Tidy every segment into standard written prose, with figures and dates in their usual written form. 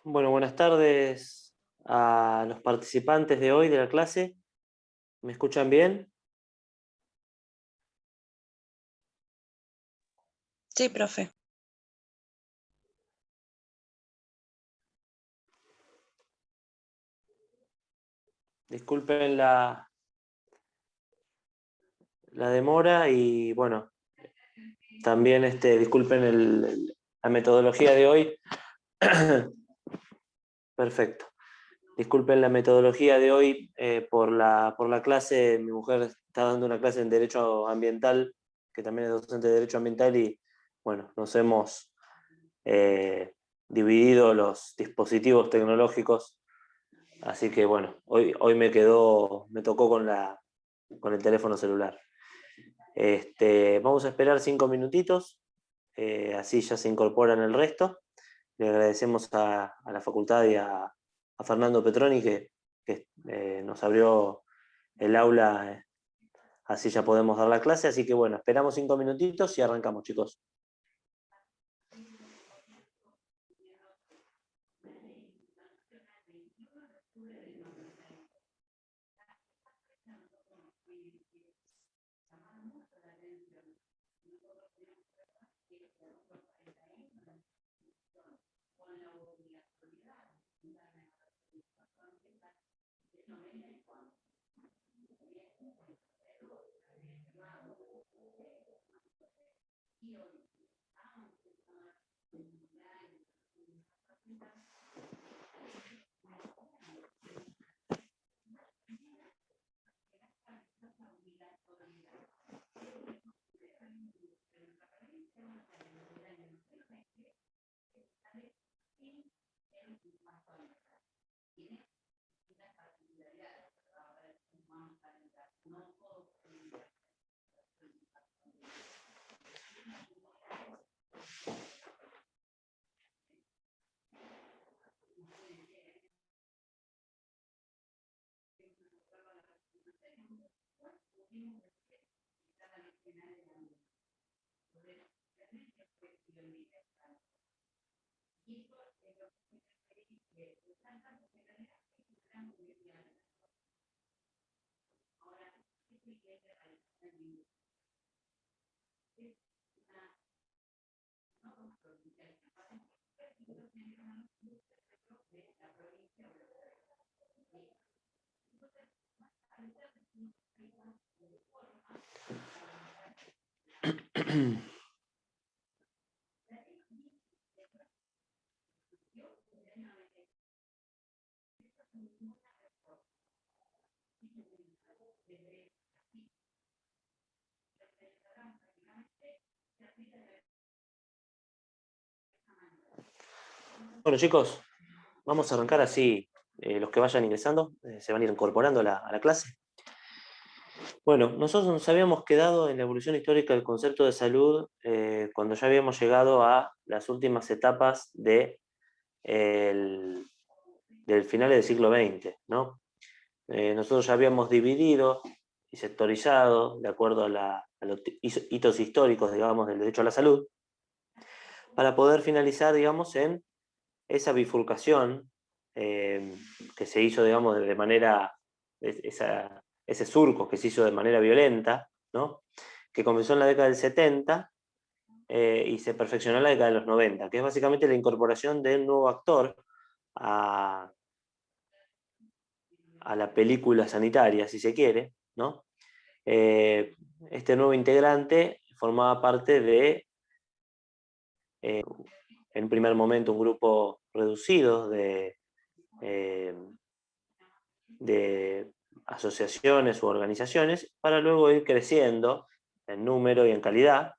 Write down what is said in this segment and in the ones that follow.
Bueno, buenas tardes a los participantes de hoy de la clase. ¿Me escuchan bien? Sí, profe. Disculpen la demora y bueno, también disculpen la metodología de hoy. Perfecto. Disculpen la metodología de hoy por la clase. Mi mujer está dando una clase en Derecho Ambiental, que también es docente de Derecho Ambiental, y bueno, nos hemos eh, dividido los dispositivos tecnológicos. Así que bueno, hoy me tocó con el teléfono celular. Vamos a esperar 5 minutitos, así ya se incorporan el resto. Le agradecemos a la facultad y a Fernando Petroni que nos abrió el aula, así ya podemos dar la clase. Así que bueno, esperamos 5 minutitos y arrancamos, chicos. Bueno, chicos, vamos a arrancar así. Los que vayan ingresando se van a ir incorporando a la clase. Bueno, nosotros nos habíamos quedado en la evolución histórica del concepto de salud cuando ya habíamos llegado a las últimas etapas del final del siglo XX, ¿no? Nosotros ya habíamos dividido y sectorizado, de acuerdo a los hitos históricos, digamos, del derecho a la salud, para poder finalizar, digamos, en esa bifurcación que se hizo, digamos, de manera, ese surco que se hizo de manera violenta, ¿no? Que comenzó en la década del 70 y se perfeccionó en la década de los 90, que es básicamente la incorporación de un nuevo actor a, a la película sanitaria, si se quiere, ¿no? Este nuevo integrante formaba parte de, eh, en un primer momento, un grupo reducido eh, de asociaciones u organizaciones, para luego ir creciendo en número y en calidad,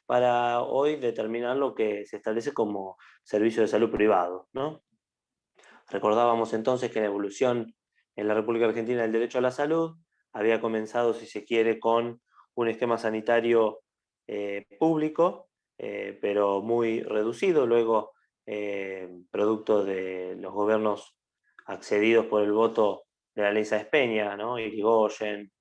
para hoy determinar lo que se establece como servicio de salud privado, ¿no? Recordábamos entonces que la evolución en la República Argentina del derecho a la salud había comenzado, si se quiere, con un esquema sanitario público, pero muy reducido, luego producto de los gobiernos accedidos por el voto de la ley Sáenz Peña, ¿no? Irigoyen,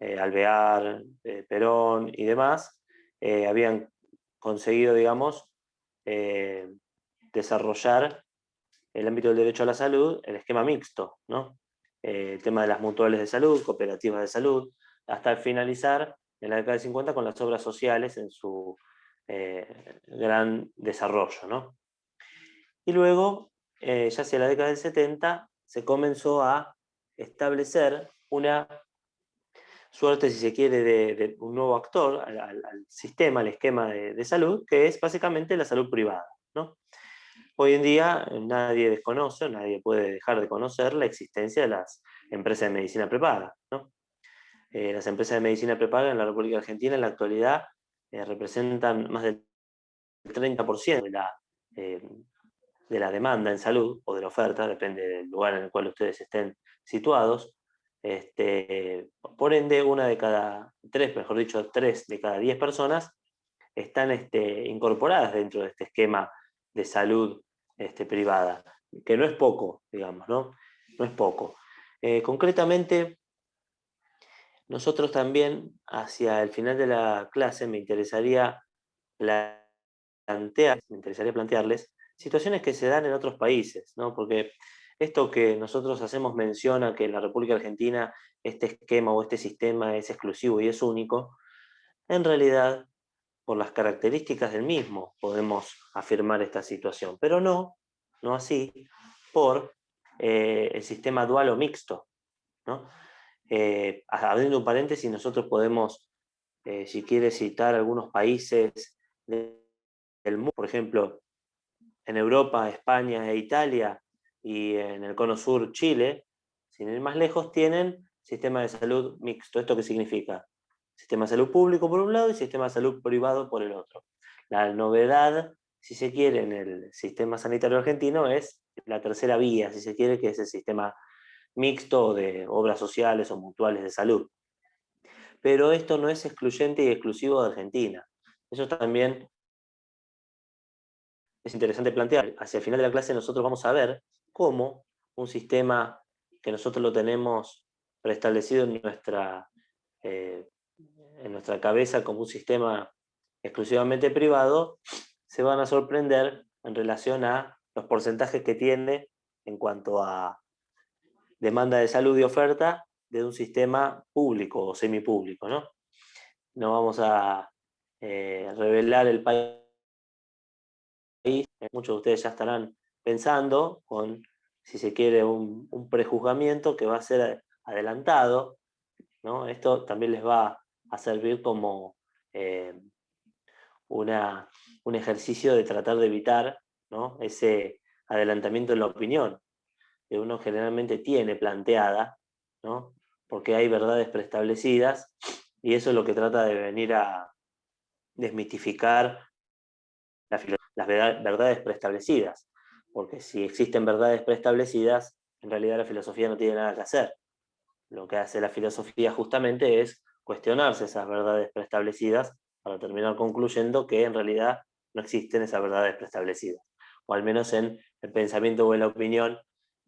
Alvear, Perón y demás, habían conseguido, digamos, desarrollar el ámbito del derecho a la salud, el esquema mixto, ¿no? El tema de las mutuales de salud, cooperativas de salud, hasta finalizar en la década del 50 con las obras sociales en su gran desarrollo, ¿no? Y luego, ya hacia la década del 70, se comenzó a establecer una suerte, si se quiere, de un nuevo actor al sistema, al esquema de salud, que es básicamente la salud privada, ¿no? Hoy en día nadie desconoce, nadie puede dejar de conocer la existencia de las empresas de medicina prepaga, ¿no? Las empresas de medicina prepaga en la República Argentina en la actualidad representan más del 30% eh, de la demanda en salud, o de la oferta, depende del lugar en el cual ustedes estén situados. Por ende, una de cada tres, mejor dicho, 3 de cada 10 personas están incorporadas dentro de este esquema de salud privada, que no es poco, digamos, ¿no? No es poco. Concretamente, nosotros también, hacia el final de la clase, me interesaría plantearles situaciones que se dan en otros países, ¿no? Porque esto que nosotros hacemos mención a que en la República Argentina este esquema o este sistema es exclusivo y es único, en realidad, por las características del mismo, podemos afirmar esta situación, pero no así por el sistema dual o mixto, ¿no? Abriendo un paréntesis, nosotros podemos, si quiere, citar algunos países del mundo, por ejemplo, en Europa, España e Italia, y en el cono sur, Chile, sin ir más lejos, tienen sistema de salud mixto. ¿Esto qué significa? Sistema de salud público por un lado y sistema de salud privado por el otro. La novedad, si se quiere, en el sistema sanitario argentino es la tercera vía, si se quiere, que es el sistema mixto de obras sociales o mutuales de salud. Pero esto no es excluyente y exclusivo de Argentina. Eso también es interesante plantear. Hacia el final de la clase nosotros vamos a ver cómo un sistema que nosotros lo tenemos preestablecido eh, en nuestra cabeza como un sistema exclusivamente privado, se van a sorprender en relación a los porcentajes que tiene en cuanto a demanda de salud y oferta de un sistema público o semipúblico, ¿no? No vamos a revelar el país. Muchos de ustedes ya estarán pensando con, si se quiere, un prejuzgamiento que va a ser adelantado, ¿no? Esto también les va a servir como eh, un ejercicio de tratar de evitar, ¿no?, ese adelantamiento en la opinión que uno generalmente tiene planteada, ¿no?, porque hay verdades preestablecidas, y eso es lo que trata de venir a desmitificar las verdades preestablecidas, porque si existen verdades preestablecidas, en realidad la filosofía no tiene nada que hacer. Lo que hace la filosofía justamente es cuestionarse esas verdades preestablecidas para terminar concluyendo que en realidad no existen esas verdades preestablecidas, o al menos en el pensamiento o en la opinión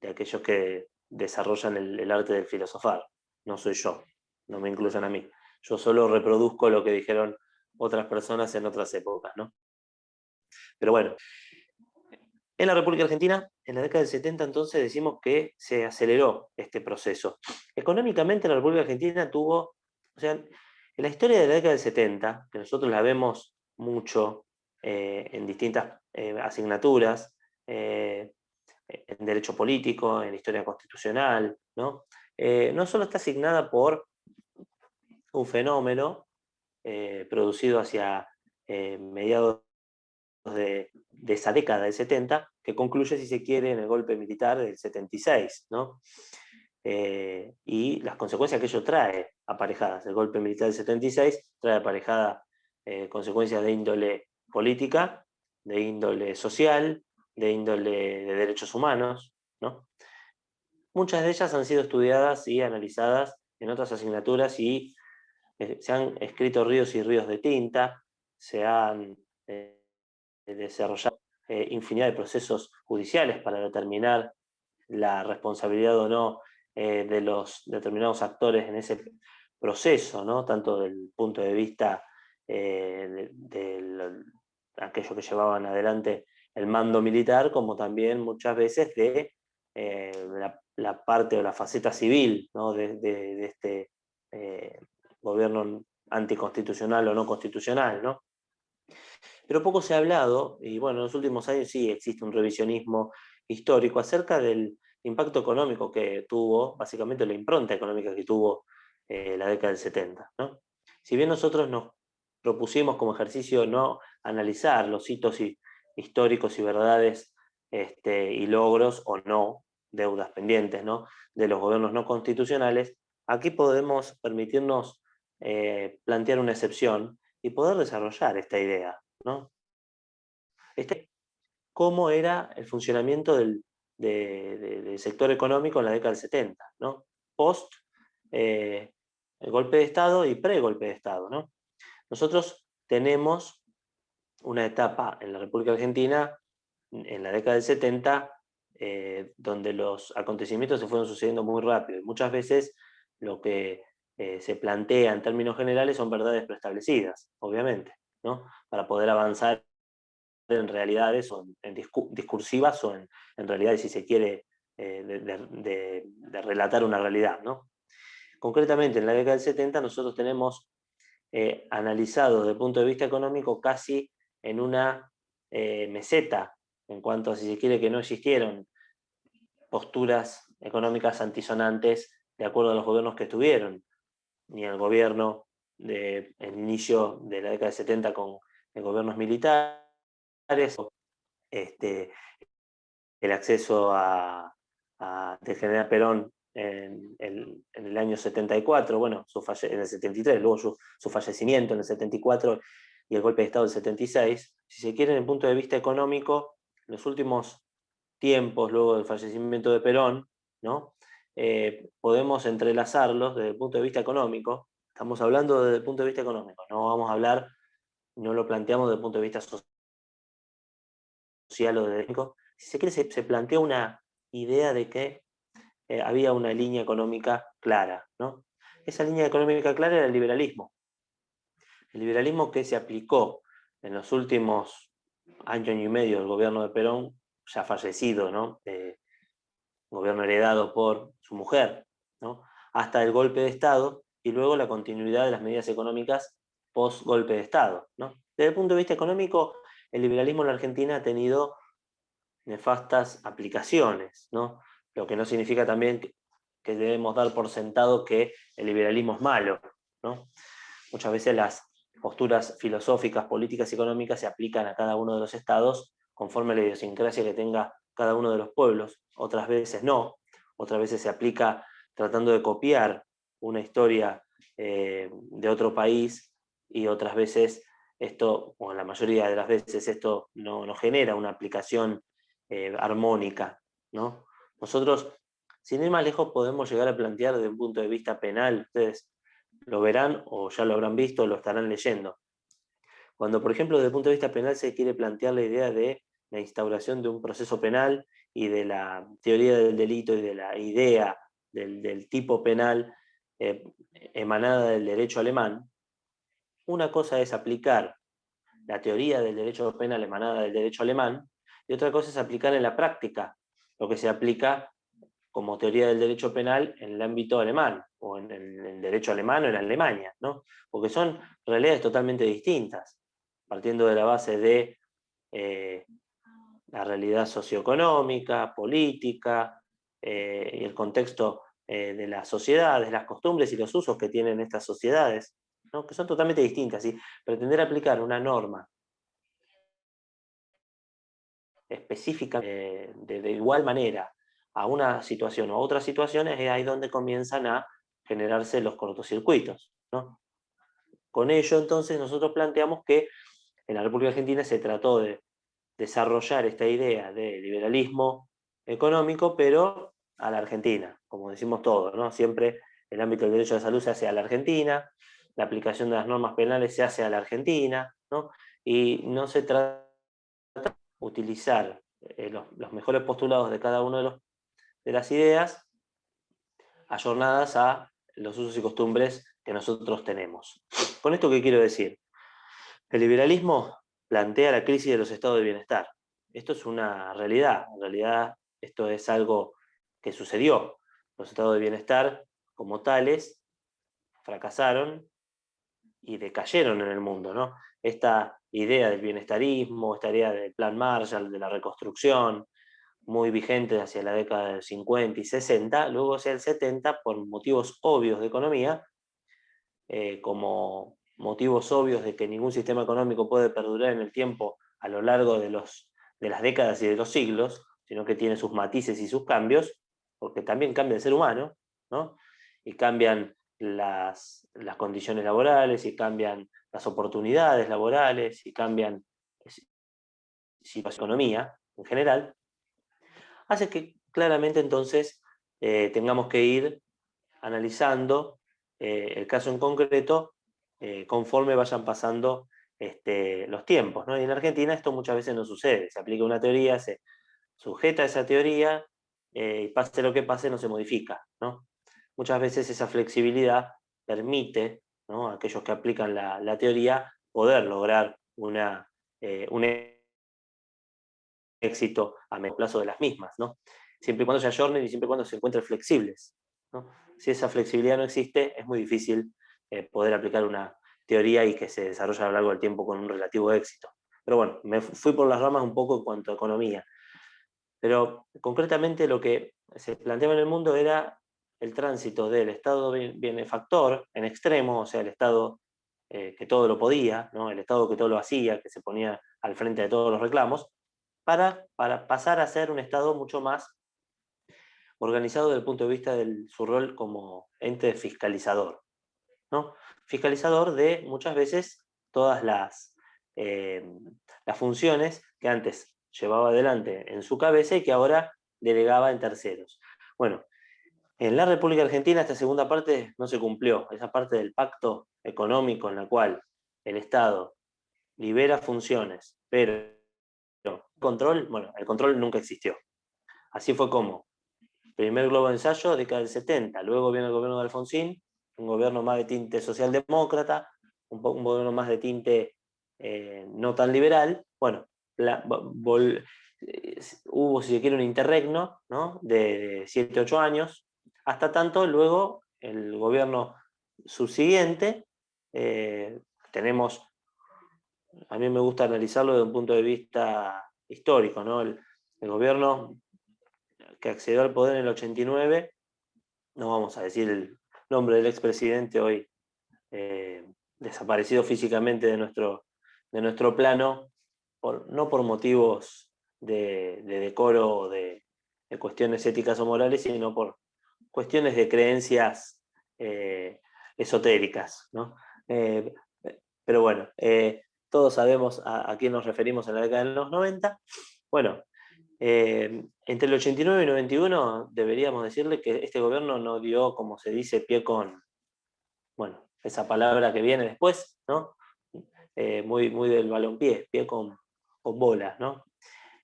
de aquellos que desarrollan el arte del filosofar. No soy yo, no me incluyan a mí. Yo solo reproduzco lo que dijeron otras personas en otras épocas, ¿no? Pero bueno, en la República Argentina, en la década del 70, entonces, decimos que se aceleró este proceso. Económicamente, la República Argentina tuvo, o sea, en la historia de la década del 70, que nosotros la vemos mucho en distintas asignaturas, en derecho político, en historia constitucional, ¿no? No solo está asignada por un fenómeno producido hacia mediados de esa década del 70, que concluye, si se quiere, en el golpe militar del 76, ¿no? Y las consecuencias que ello trae aparejadas. El golpe militar del 76 trae aparejada consecuencias de índole política, de índole social, de índole de derechos humanos, ¿no? Muchas de ellas han sido estudiadas y analizadas en otras asignaturas, y se han escrito ríos y ríos de tinta, se han desarrollado infinidad de procesos judiciales para determinar la responsabilidad o no de los determinados actores en ese proceso, ¿no?, tanto del punto de vista de aquello que llevaban adelante el mando militar, como también muchas veces de la parte o la faceta civil, ¿no? de este gobierno anticonstitucional o no constitucional, ¿no? Pero poco se ha hablado, y bueno, en los últimos años sí existe un revisionismo histórico acerca del impacto económico que tuvo, básicamente la impronta económica que tuvo la década del 70, ¿no? Si bien nosotros nos propusimos como ejercicio no analizar los hitos históricos y verdades y logros o no, deudas pendientes, ¿no? De los gobiernos no constitucionales, aquí podemos permitirnos plantear una excepción y poder desarrollar esta idea, ¿no? Cómo era el funcionamiento del sector económico en la década del 70, ¿no? Post el golpe de Estado y pre-golpe de Estado, ¿no? Nosotros tenemos una etapa en la República Argentina, en la década del 70, donde los acontecimientos se fueron sucediendo muy rápido. Y muchas veces lo que se plantea en términos generales son verdades preestablecidas, obviamente, ¿no? Para poder avanzar en realidades o en discursivas o en realidades, si se quiere, de relatar una realidad, ¿no? Concretamente, en la década del 70 nosotros tenemos analizado desde el punto de vista económico casi en una meseta, en cuanto a, si se quiere, que no existieron posturas económicas antisonantes de acuerdo a los gobiernos que estuvieron, ni el gobierno del inicio de la década del 70 con gobiernos militares, este, el acceso del general Perón en el año 74, bueno, en el 73, luego su fallecimiento en el 74 y el golpe de Estado del 76. Si se quiere, en el punto de vista económico, en los últimos tiempos, luego del fallecimiento de Perón, ¿no? Podemos entrelazarlos desde el punto de vista económico. Estamos hablando desde el punto de vista económico, no vamos a hablar, no lo planteamos desde el punto de vista social o de ético. Si se quiere, se plantea una idea de que había una línea económica clara, ¿no? Esa línea económica clara era el liberalismo. El liberalismo que se aplicó en los últimos año y medio del gobierno de Perón, ya fallecido, ¿no? Gobierno heredado por su mujer, ¿no? Hasta el golpe de Estado y luego la continuidad de las medidas económicas post golpe de Estado, ¿no? Desde el punto de vista económico, el liberalismo en la Argentina ha tenido nefastas aplicaciones, ¿no? Lo que no significa también que debemos dar por sentado que el liberalismo es malo, ¿no? Muchas veces las posturas filosóficas, políticas y económicas se aplican a cada uno de los estados conforme a la idiosincrasia que tenga cada uno de los pueblos, otras veces no, otras veces se aplica tratando de copiar una historia de otro país y otras veces esto, o en la mayoría de las veces esto no genera una aplicación armónica, ¿no? Nosotros, sin ir más lejos, podemos llegar a plantear desde un punto de vista penal, ustedes lo verán o ya lo habrán visto o lo estarán leyendo. Cuando, por ejemplo, desde el punto de vista penal se quiere plantear la idea de la instauración de un proceso penal y de la teoría del delito y de la idea del tipo penal emanada del derecho alemán, una cosa es aplicar la teoría del derecho penal emanada del derecho alemán y otra cosa es aplicar en la práctica lo que se aplica como teoría del derecho penal en el ámbito alemán, o en el derecho alemán o en Alemania, ¿no? Porque son realidades totalmente distintas, partiendo de la base de la realidad socioeconómica, política, y el contexto de las sociedades, las costumbres y los usos que tienen estas sociedades, ¿no? Que son totalmente distintas. Y pretender aplicar una norma específica de igual manera a una situación o a otras situaciones, es ahí donde comienzan a generarse los cortocircuitos, ¿no? Con ello, entonces, nosotros planteamos que en la República Argentina se trató de desarrollar esta idea de liberalismo económico, pero a la Argentina, como decimos todos, ¿no? Siempre el ámbito del derecho a la salud se hace a la Argentina, la aplicación de las normas penales se hace a la Argentina, ¿no? Y no se trata utilizar los mejores postulados de cada una de las ideas ayornadas a los usos y costumbres que nosotros tenemos. ¿Con esto qué quiero decir? El liberalismo plantea la crisis de los estados de bienestar. esto es una realidad. En realidad esto es algo que sucedió. Los estados de bienestar como tales fracasaron y decayeron en el mundo, ¿no? Esta idea del bienestarismo, esta idea del plan Marshall, de la reconstrucción, muy vigente hacia la década del 50 y 60, luego hacia el 70, por motivos obvios de economía, como motivos obvios de que ningún sistema económico puede perdurar en el tiempo a lo largo de las décadas y de los siglos, sino que tiene sus matices y sus cambios, porque también cambia el ser humano, ¿no? Y cambian las condiciones laborales, y cambian las oportunidades laborales, y cambian la economía en general, hace que claramente entonces tengamos que ir analizando el caso en concreto conforme vayan pasando los tiempos, ¿no? Y en Argentina esto muchas veces no sucede. Se aplica una teoría, se sujeta a esa teoría y pase lo que pase no se modifica, ¿no? Muchas veces esa flexibilidad permite, ¿no?, a aquellos que aplican la teoría poder lograr un éxito a medio plazo de las mismas, ¿no? Siempre y cuando se ayornen y siempre y cuando se encuentren flexibles, ¿no? Si esa flexibilidad no existe, es muy difícil poder aplicar una teoría y que se desarrolle a lo largo del tiempo con un relativo éxito. Pero bueno, me fui por las ramas un poco en cuanto a economía. Pero concretamente lo que se planteaba en el mundo era el tránsito del Estado benefactor en extremo, o sea, el Estado que todo lo podía, ¿no?, el Estado que todo lo hacía, que se ponía al frente de todos los reclamos, para pasar a ser un Estado mucho más organizado desde el punto de vista de su rol como ente fiscalizador, ¿no? Fiscalizador de muchas veces todas eh, las funciones que antes llevaba adelante en su cabeza y que ahora delegaba en terceros. Bueno, en la República Argentina esta segunda parte no se cumplió, esa parte del pacto económico en la cual el Estado libera funciones, pero el control nunca existió. Así fue como primer globo de ensayo, década del 70, luego viene el gobierno de Alfonsín, un gobierno más de tinte socialdemócrata, un gobierno más de tinte no tan liberal. Bueno, hubo, si se quiere, un interregno, ¿no?, de 7, 8 años, hasta tanto luego el gobierno subsiguiente, tenemos, a mí me gusta analizarlo desde un punto de vista histórico, ¿no? El gobierno que accedió al poder en el 89, no vamos a decir el nombre del expresidente hoy eh, desaparecido físicamente de nuestro plano, no por motivos de decoro o de cuestiones éticas o morales, sino por cuestiones de creencias esotéricas, ¿no? Eh, pero bueno, todos sabemos a quién nos referimos en la década de los 90. Bueno, entre el 89 y 91 deberíamos decirle que este gobierno no dio, como se dice, pie con, bueno, esa palabra que viene después, ¿no? Muy, muy del balompié, pie con bolas, ¿no?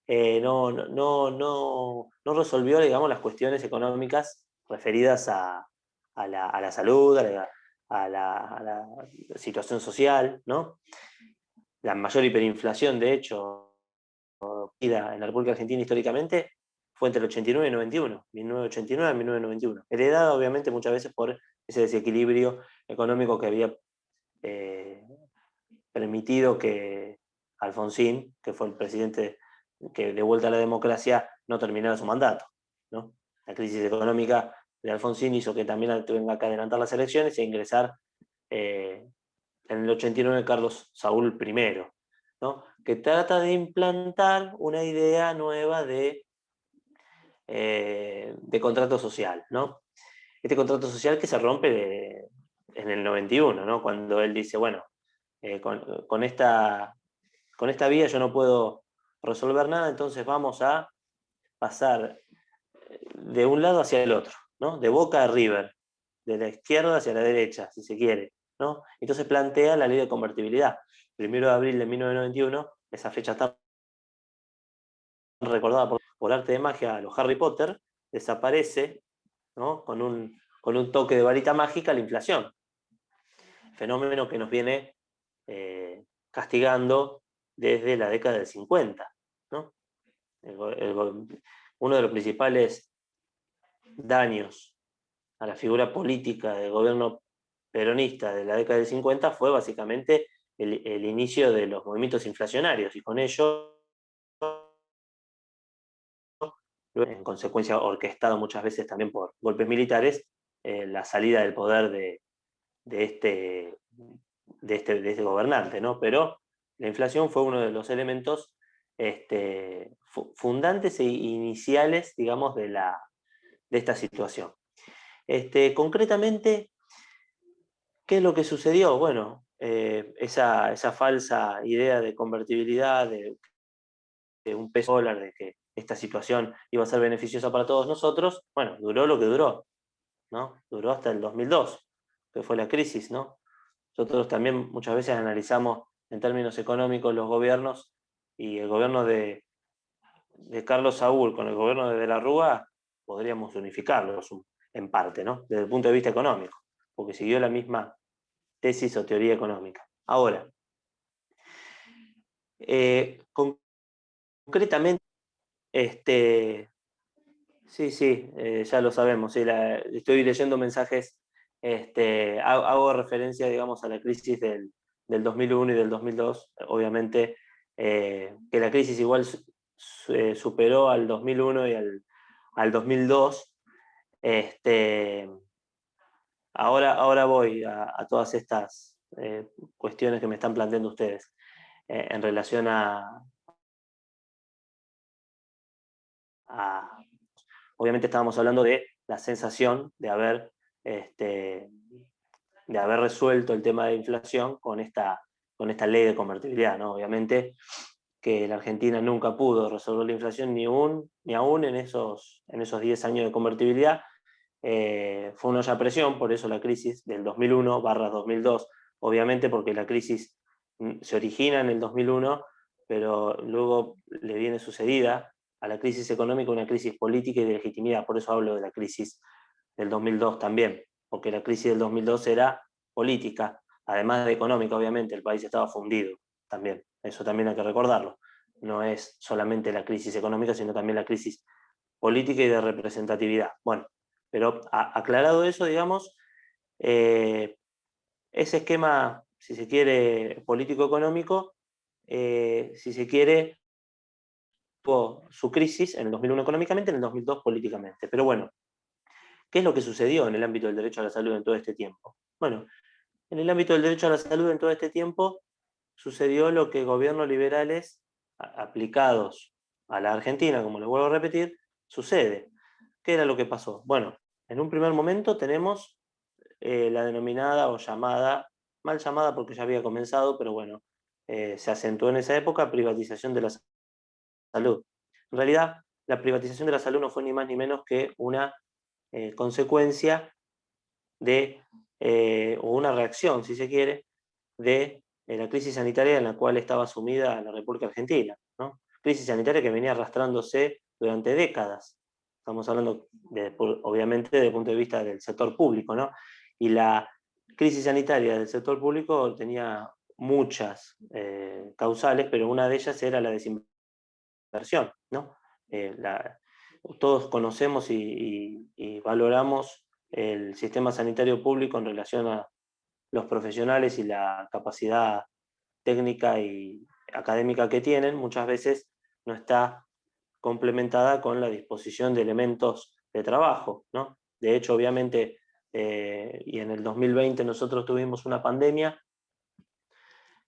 No resolvió, digamos, las cuestiones económicas referidas a la salud, a la situación social, ¿no? La mayor hiperinflación, de hecho, en la República Argentina históricamente fue entre el 89 y 91, 1989 a 1991. Heredada obviamente muchas veces por ese desequilibrio económico que había eh, permitido que Alfonsín, que fue el presidente que de vuelta a la democracia, no terminara su mandato, ¿no? La crisis económica de Alfonsín hizo que también tenga que adelantar las elecciones e ingresar eh, en el 89 Carlos Saúl I, ¿no?, que trata de implantar una idea nueva de contrato social, ¿no? Este contrato social que se rompe en el 91, ¿no?, cuando él dice, bueno, con esta vía yo no puedo resolver nada, entonces vamos a pasar de un lado hacia el otro, ¿no?, de Boca a River, de la izquierda hacia la derecha, si se quiere, ¿no? Entonces plantea la ley de convertibilidad. 1 de abril de 1991, esa fecha está recordada por arte de magia a los Harry Potter, desaparece, ¿no?, con un toque de varita mágica la inflación, fenómeno que nos viene castigando desde la década del 50, ¿no? uno de los principales daños a la figura política del gobierno peronista de la década del 50 fue básicamente el inicio de los movimientos inflacionarios y con ello, en consecuencia orquestado muchas veces también por golpes militares, la salida del poder de este gobernante, ¿no? Pero la inflación fue uno de los elementos fundantes e iniciales, digamos, de esta situación. Concretamente, ¿qué es lo que sucedió? Bueno, esa falsa idea de convertibilidad, de un peso dólar, de que esta situación iba a ser beneficiosa para todos nosotros, bueno, duró lo que duró, ¿no? Duró hasta el 2002, que fue la crisis, ¿no? Nosotros también muchas veces analizamos en términos económicos los gobiernos y el gobierno de Carlos Saúl con el gobierno de la Rúa podríamos unificarlos en parte, ¿no? Desde el punto de vista económico, porque siguió la misma tesis o teoría económica. Ahora, concretamente, sí, ya lo sabemos, sí, estoy leyendo mensajes, hago referencia, digamos, a la crisis del 2001 y del 2002, obviamente, que la crisis igual superó al 2001 y al 2002. Ahora voy a todas estas cuestiones que me están planteando ustedes en relación a... Obviamente estábamos hablando de la sensación este, de haber resuelto el tema de inflación con esta ley de convertibilidad, ¿no? Obviamente que la Argentina nunca pudo resolver la inflación ni aún en esos 10 años de convertibilidad. Fue una olla presión, por eso la crisis del 2001/2002, obviamente porque la crisis se origina en el 2001, pero luego le viene sucedida a la crisis económica una crisis política y de legitimidad, por eso hablo de la crisis del 2002 también, porque la crisis del 2002 era política, además de económica, obviamente, el país estaba fundido también, eso también hay que recordarlo, no es solamente la crisis económica, sino también la crisis política y de representatividad. Bueno, pero aclarado eso, digamos, ese esquema, si se quiere, político-económico, si se quiere, tuvo su crisis en el 2001 económicamente, en el 2002 políticamente. Pero bueno, ¿qué es lo que sucedió en el ámbito del derecho a la salud en todo este tiempo? Bueno, en el ámbito del derecho a la salud en todo este tiempo sucedió lo que gobiernos liberales aplicados a la Argentina, como les vuelvo a repetir, sucede. ¿Qué era lo que pasó? Bueno, en un primer momento tenemos la denominada o llamada, mal llamada porque ya había comenzado, pero bueno, se acentuó en esa época, privatización de la salud. En realidad, la privatización de la salud no fue ni más ni menos que una consecuencia o una reacción, si se quiere, de la crisis sanitaria en la cual estaba sumida la República Argentina, ¿no? Crisis sanitaria que venía arrastrándose durante décadas. Estamos hablando, obviamente, desde el punto de vista del sector público, ¿no? Y la crisis sanitaria del sector público tenía muchas causales, pero una de ellas era la desinversión, ¿no? Todos conocemos y valoramos el sistema sanitario público en relación a los profesionales y la capacidad técnica y académica que tienen, muchas veces no está complementada con la disposición de elementos de trabajo, ¿no? De hecho, obviamente, y en el 2020 nosotros tuvimos una pandemia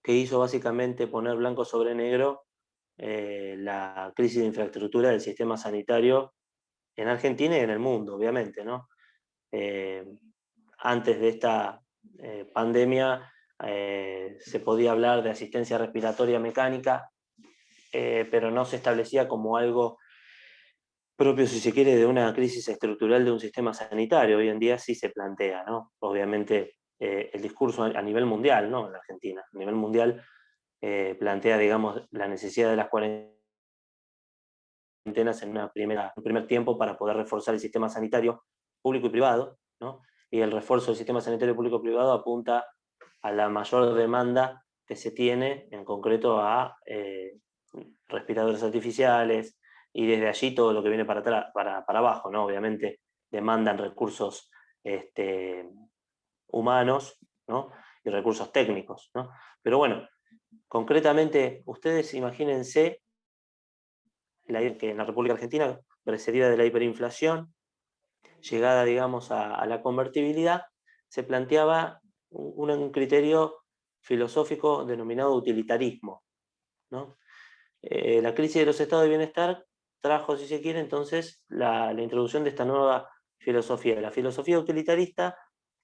que hizo básicamente poner blanco sobre negro la crisis de infraestructura del sistema sanitario en Argentina y en el mundo, obviamente, ¿no? Eh, Antes de esta pandemia se podía hablar de asistencia respiratoria mecánica, pero no se establecía como algo propio, si se quiere, de una crisis estructural de un sistema sanitario. Hoy en día sí se plantea, ¿no? Obviamente el discurso a nivel mundial, ¿no? En la Argentina, a nivel mundial plantea, digamos, la necesidad de las cuarentenas en un primer tiempo para poder reforzar el sistema sanitario público y privado, ¿no? Y el refuerzo del sistema sanitario público y privado apunta a la mayor demanda que se tiene, en concreto a respiradores artificiales, y desde allí todo lo que viene para atrás, para abajo, ¿no? Obviamente demandan recursos humanos, ¿no? Y recursos técnicos, ¿no? Pero bueno, concretamente, ustedes imagínense que en la República Argentina, precedida de la hiperinflación, llegada, digamos, a la convertibilidad, se planteaba un criterio filosófico denominado utilitarismo, ¿no? La crisis de los estados de bienestar trajo, si se quiere, entonces la introducción de esta nueva filosofía. La filosofía utilitarista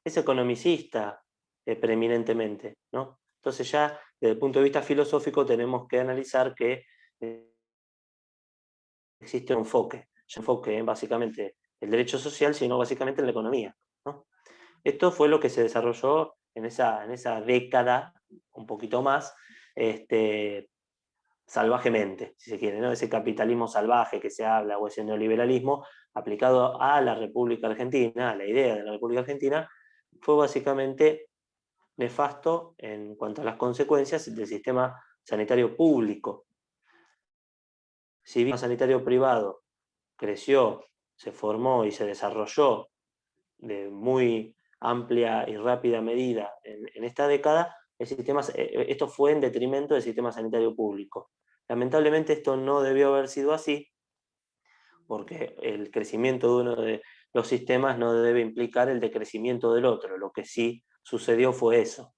es economicista preeminentemente, ¿no? Entonces ya desde el punto de vista filosófico tenemos que analizar que existe un enfoque en básicamente el derecho social, sino básicamente en la economía, ¿no? Esto fue lo que se desarrolló en esa década, un poquito más, salvajemente, si se quiere, ¿no? Ese capitalismo salvaje que se habla, o ese neoliberalismo aplicado a la República Argentina, a la idea de la República Argentina, fue básicamente nefasto en cuanto a las consecuencias del sistema sanitario público. Si bien el sanitario privado creció, se formó y se desarrolló de muy amplia y rápida medida en esta década, esto fue en detrimento del sistema sanitario público. Lamentablemente esto no debió haber sido así, porque el crecimiento de uno de los sistemas no debe implicar el decrecimiento del otro. Lo que sí sucedió fue eso,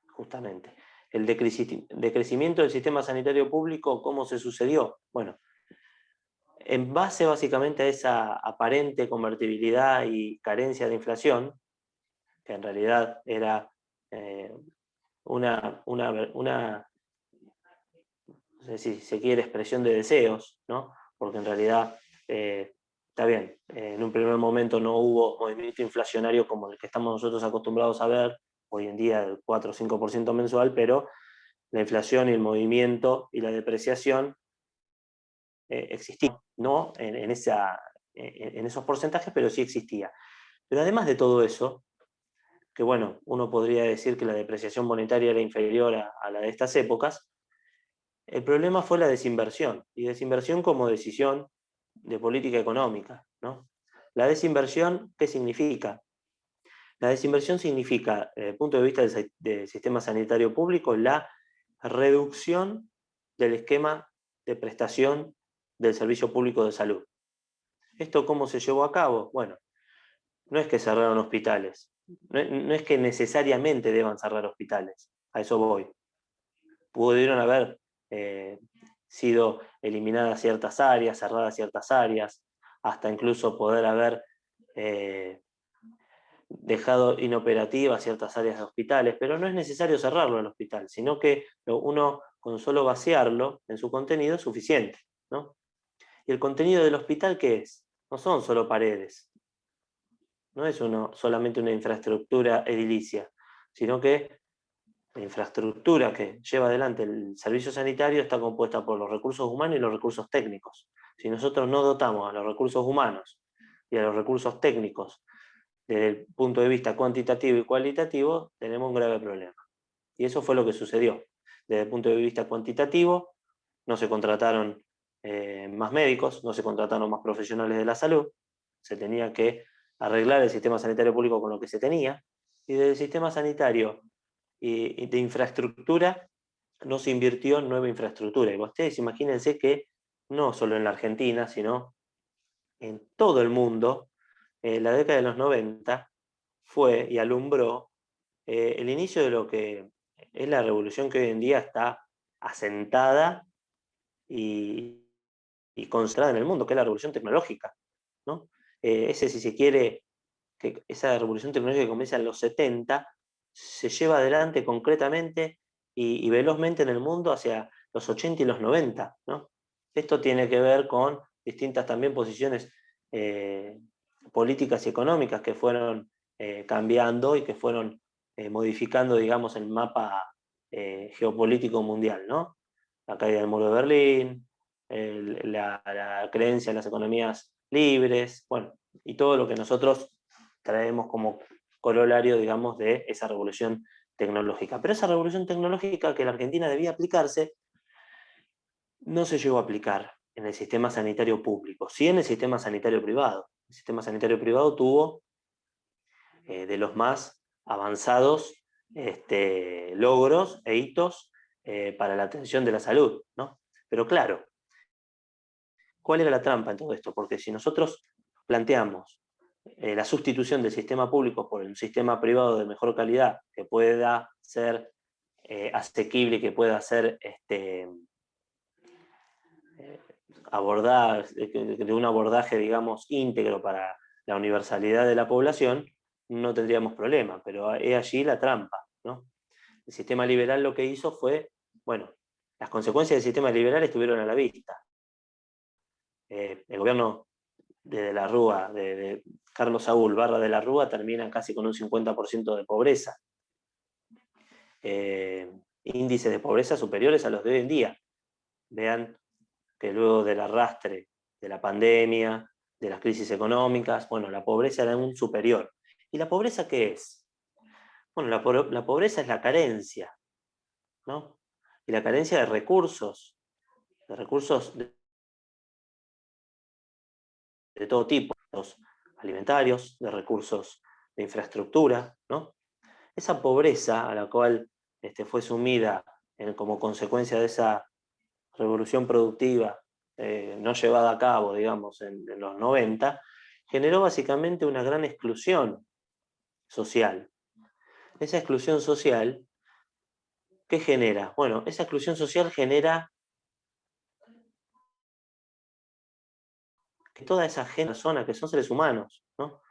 justamente. El decrecimiento del sistema sanitario público, ¿cómo se sucedió? Bueno, en base básicamente a esa aparente convertibilidad y carencia de inflación, que en realidad era eh, una, no sé si se quiere, expresión de deseos, ¿no? Porque en realidad, está bien, en un primer momento no hubo movimiento inflacionario como el que estamos nosotros acostumbrados a ver, hoy en día del 4 o 5% mensual, pero la inflación y el movimiento y la depreciación existía, no en esos porcentajes, pero sí existía. Pero además de todo eso, que bueno, uno podría decir que la depreciación monetaria era inferior a la de estas épocas, el problema fue la desinversión, y desinversión como decisión de política económica, ¿no? La desinversión, ¿qué significa? La desinversión significa, desde el punto de vista del sistema sanitario público, la reducción del esquema de prestación del servicio público de salud. ¿Esto cómo se llevó a cabo? Bueno, no es que cerraron hospitales, no es que necesariamente deban cerrar hospitales, a eso voy. Pudieron haber sido eliminadas ciertas áreas, cerradas ciertas áreas, hasta incluso poder haber dejado inoperativas ciertas áreas de hospitales, pero no es necesario cerrarlo el hospital, sino que uno con solo vaciarlo en su contenido es suficiente, ¿no? ¿Y el contenido del hospital qué es? No son solo paredes, no es solamente una infraestructura edilicia, sino que la infraestructura que lleva adelante el servicio sanitario está compuesta por los recursos humanos y los recursos técnicos. Si nosotros no dotamos a los recursos humanos y a los recursos técnicos desde el punto de vista cuantitativo y cualitativo, tenemos un grave problema. Y eso fue lo que sucedió. Desde el punto de vista cuantitativo, no se contrataron más médicos, no se contrataron más profesionales de la salud, se tenía que arreglar el sistema sanitario público con lo que se tenía, y desde el sistema sanitario y de infraestructura no se invirtió en nueva infraestructura. Y ustedes imagínense que no solo en la Argentina, sino en todo el mundo, la década de los 90 fue y alumbró el inicio de lo que es la revolución que hoy en día está asentada y, y concentrada en el mundo, que es la revolución tecnológica, ¿no? Ese, si se quiere, que esa revolución tecnológica que comienza en los 70 se lleva adelante concretamente y velozmente en el mundo hacia los 80 y los 90, ¿no? Esto tiene que ver con distintas también posiciones políticas y económicas que fueron cambiando y que fueron modificando, digamos, el mapa geopolítico mundial, ¿no? La caída del muro de Berlín, la creencia en las economías libres, bueno, y todo lo que nosotros traemos como corolario, digamos, de esa revolución tecnológica. Pero esa revolución tecnológica que la Argentina debía aplicarse, no se llegó a aplicar. en el sistema sanitario público, sí en el sistema sanitario privado. El sistema sanitario privado tuvo de los más avanzados logros e hitos para la atención de la salud, ¿no? Pero claro, ¿cuál era la trampa en todo esto? Porque si nosotros planteamos la sustitución del sistema público por un sistema privado de mejor calidad, que pueda ser asequible, que pueda ser abordar, de un abordaje, digamos, íntegro para la universalidad de la población, no tendríamos problema, pero es allí la trampa, ¿no? El sistema liberal lo que hizo fue, bueno, las consecuencias del sistema liberal estuvieron a la vista. El gobierno de la Rúa, de Carlos Saúl Barra de la Rúa, termina casi con un 50% de pobreza. Índices de pobreza superiores a los de hoy en día. Vean que luego del arrastre de la pandemia, de las crisis económicas, bueno, la pobreza era aún superior. ¿Y la pobreza qué es? Bueno, la pobreza es la carencia, ¿no? Y la carencia de recursos de todo tipo, los alimentarios, de recursos de infraestructura, ¿no? Esa pobreza a la cual fue sumida como consecuencia de esa revolución productiva no llevada a cabo, digamos, en los 90, generó básicamente una gran exclusión social. Esa exclusión social, ¿qué genera? Bueno, esa exclusión social genera que toda esa persona que son seres humanos, ¿no?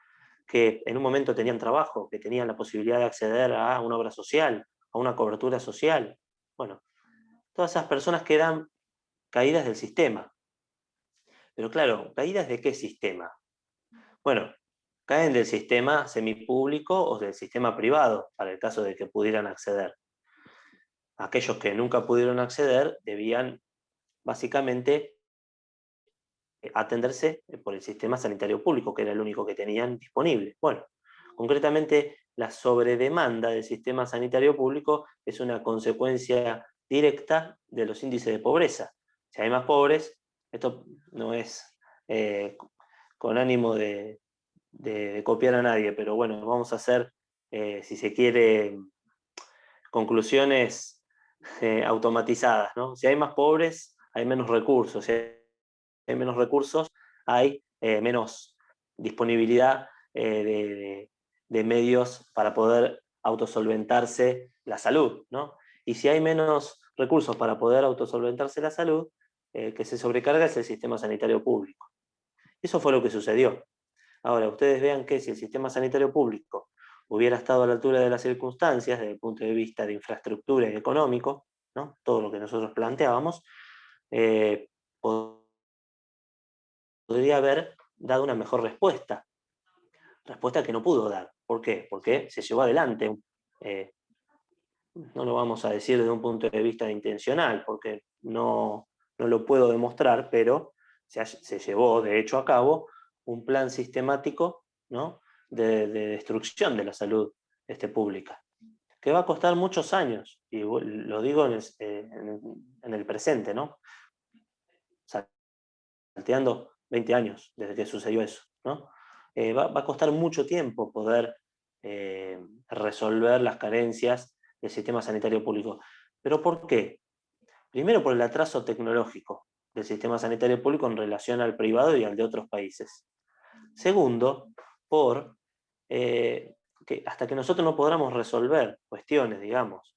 Que en un momento tenían trabajo, que tenían la posibilidad de acceder a una obra social, a una cobertura social, bueno, todas esas personas quedan caídas del sistema. Pero claro, ¿caídas de qué sistema? Bueno, caen del sistema semipúblico o del sistema privado, para el caso de que pudieran acceder. Aquellos que nunca pudieron acceder debían básicamente atenderse por el sistema sanitario público, que era el único que tenían disponible. Bueno, concretamente la sobredemanda del sistema sanitario público es una consecuencia directa de los índices de pobreza. Si hay más pobres, esto no es con ánimo de copiar a nadie, pero bueno, vamos a hacer, si se quiere, conclusiones automatizadas, ¿no? Si hay más pobres, hay menos recursos. Si hay menos recursos, hay menos disponibilidad de medios para poder autosolventarse la salud, ¿no? Y si hay menos recursos para poder autosolventarse la salud, que se sobrecarga es el sistema sanitario público. Eso fue lo que sucedió. Ahora, ustedes vean que si el sistema sanitario público hubiera estado a la altura de las circunstancias, desde el punto de vista de infraestructura y económico, ¿no? Todo lo que nosotros planteábamos, podría haber dado una mejor respuesta que no pudo dar. ¿Por qué? Porque se llevó adelante, no lo vamos a decir desde un punto de vista intencional, porque no lo puedo demostrar, pero se llevó de hecho a cabo un plan sistemático, ¿no? de destrucción de la salud pública, que va a costar muchos años, y lo digo en el presente, ¿no? Salteando 20 años desde que sucedió eso, ¿no? Va a costar mucho tiempo poder resolver las carencias del sistema sanitario público. ¿Pero por qué? Primero por el atraso tecnológico del sistema sanitario público en relación al privado y al de otros países. Segundo, por que hasta que nosotros no podamos resolver cuestiones, digamos,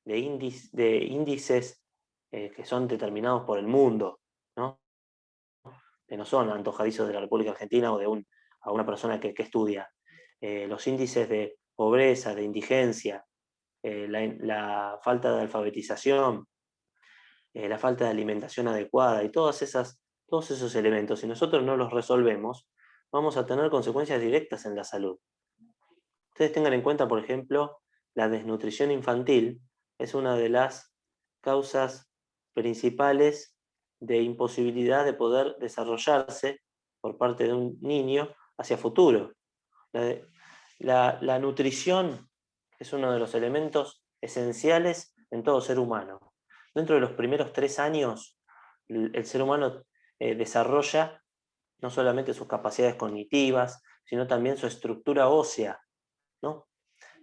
de índices que son determinados por el mundo, ¿no? Que no son antojadizos de la República Argentina o a una persona que estudia. Los índices de pobreza, de indigencia, la falta de alfabetización, la falta de alimentación adecuada y todos esos elementos, si nosotros no los resolvemos, vamos a tener consecuencias directas en la salud. Ustedes tengan en cuenta, por ejemplo, la desnutrición infantil es una de las causas principales de imposibilidad de poder desarrollarse por parte de un niño hacia futuro. La nutrición es uno de los elementos esenciales en todo ser humano. Dentro de los primeros 3 años, el ser humano desarrolla no solamente sus capacidades cognitivas, sino también su estructura ósea, ¿no?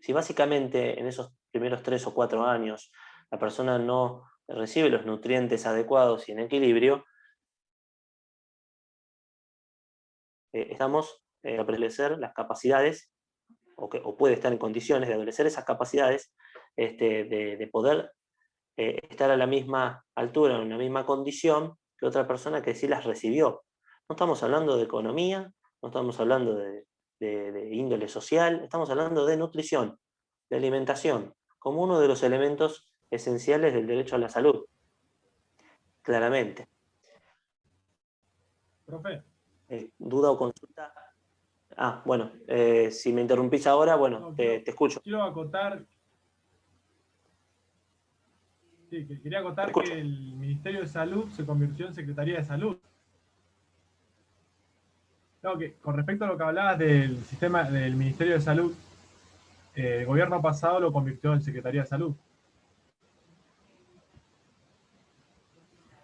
Si básicamente en esos primeros 3 o 4 años la persona no recibe los nutrientes adecuados y en equilibrio, estamos a adolecer las capacidades, o puede estar en condiciones de adolecer esas capacidades, de poder estar a la misma altura, en la misma condición que otra persona que sí las recibió. No estamos hablando de economía, no estamos hablando de índole social, estamos hablando de nutrición, de alimentación, como uno de los elementos esenciales del derecho a la salud, claramente. Profe. ¿Duda o consulta? Bueno, si me interrumpís ahora, bueno, No, te escucho. quiero acotar. Sí, quería Te acotar escucho. que el Ministerio de Salud se convirtió en Secretaría de Salud. No, que con respecto a lo que hablabas del sistema del Ministerio de Salud, el gobierno pasado lo convirtió en Secretaría de Salud.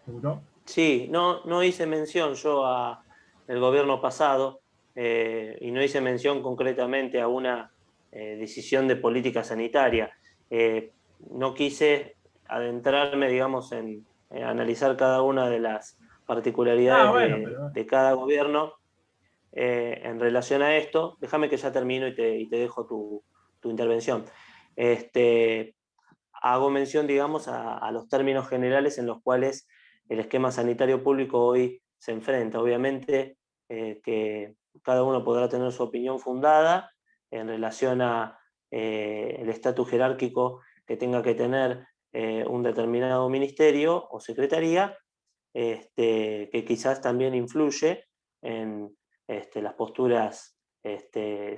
¿Seguro? Sí, no hice mención yo al gobierno pasado, y no hice mención concretamente a una decisión de política sanitaria. No quise adentrarme, digamos, en analizar cada una de las Ah, particularidades bueno, pero de cada gobierno en relación a esto. Déjame que ya termino y te dejo tu intervención. Hago mención, digamos, a los términos generales en los cuales el esquema sanitario público hoy se enfrenta. Obviamente que cada uno podrá tener su opinión fundada en relación a el estatus jerárquico que tenga que tener un determinado ministerio o secretaría, que quizás también influye en las posturas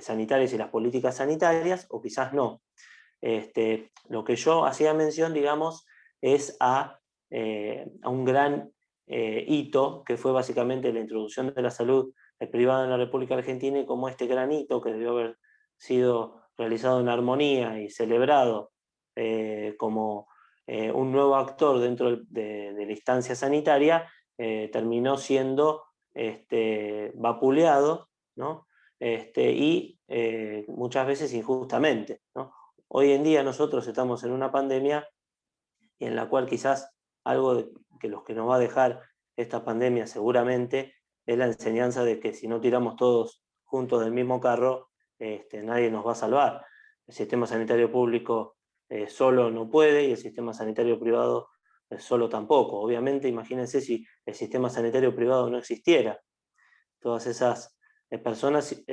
sanitarias y las políticas sanitarias, o quizás no. Lo que yo hacía mención, digamos, es a un gran hito, que fue básicamente la introducción de la salud privada en la República Argentina, y como este gran hito que debió haber sido realizado en armonía y celebrado como un nuevo actor dentro de la instancia sanitaria, terminó siendo vapuleado, ¿no? Y muchas veces injustamente, ¿no? Hoy en día nosotros estamos en una pandemia en la cual quizás algo que los que nos va a dejar esta pandemia seguramente es la enseñanza de que si no tiramos todos juntos del mismo carro, nadie nos va a salvar. El sistema sanitario público solo no puede, y el sistema sanitario privado solo tampoco. Obviamente, imagínense si el sistema sanitario privado no existiera. Todas esas personas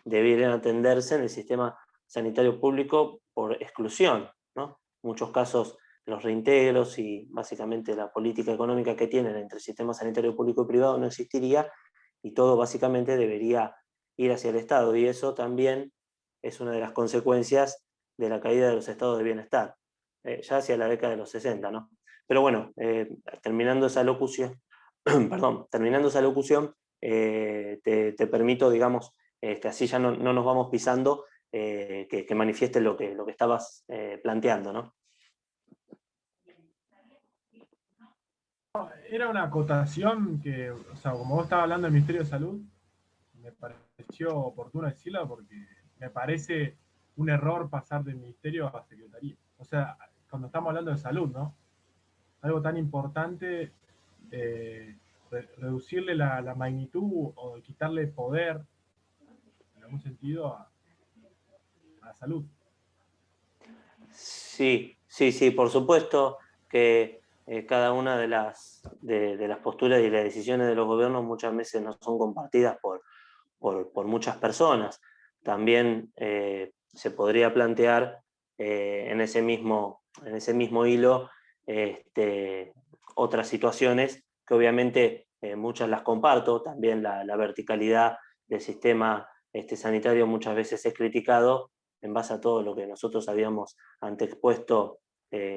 deberían atenderse en el sistema sanitario público por exclusión, ¿no? En muchos casos los reintegros y básicamente la política económica que tienen entre el sistema sanitario público y privado no existiría, y todo básicamente debería ir hacia el Estado, y eso también es una de las consecuencias de la caída de los estados de bienestar, ya hacia la década de los 60, ¿no? Pero bueno, terminando esa locución, perdón, terminando esa locución, te permito, digamos, así ya no nos vamos pisando, que manifiestes lo que estabas planteando, ¿no? era una acotación que, o sea, como vos estabas hablando del Ministerio de Salud, me pareció oportuno decirlo porque me parece un error pasar del ministerio a secretaría. O sea, cuando estamos hablando de salud, ¿no? Algo tan importante, reducirle la magnitud o quitarle poder, en algún sentido, a la salud. Sí, por supuesto que cada una de las posturas y las decisiones de los gobiernos muchas veces no son compartidas por muchas personas. También se podría plantear en ese mismo hilo otras situaciones que obviamente muchas las comparto. También la verticalidad del sistema sanitario muchas veces es criticado en base a todo lo que nosotros habíamos anteexpuesto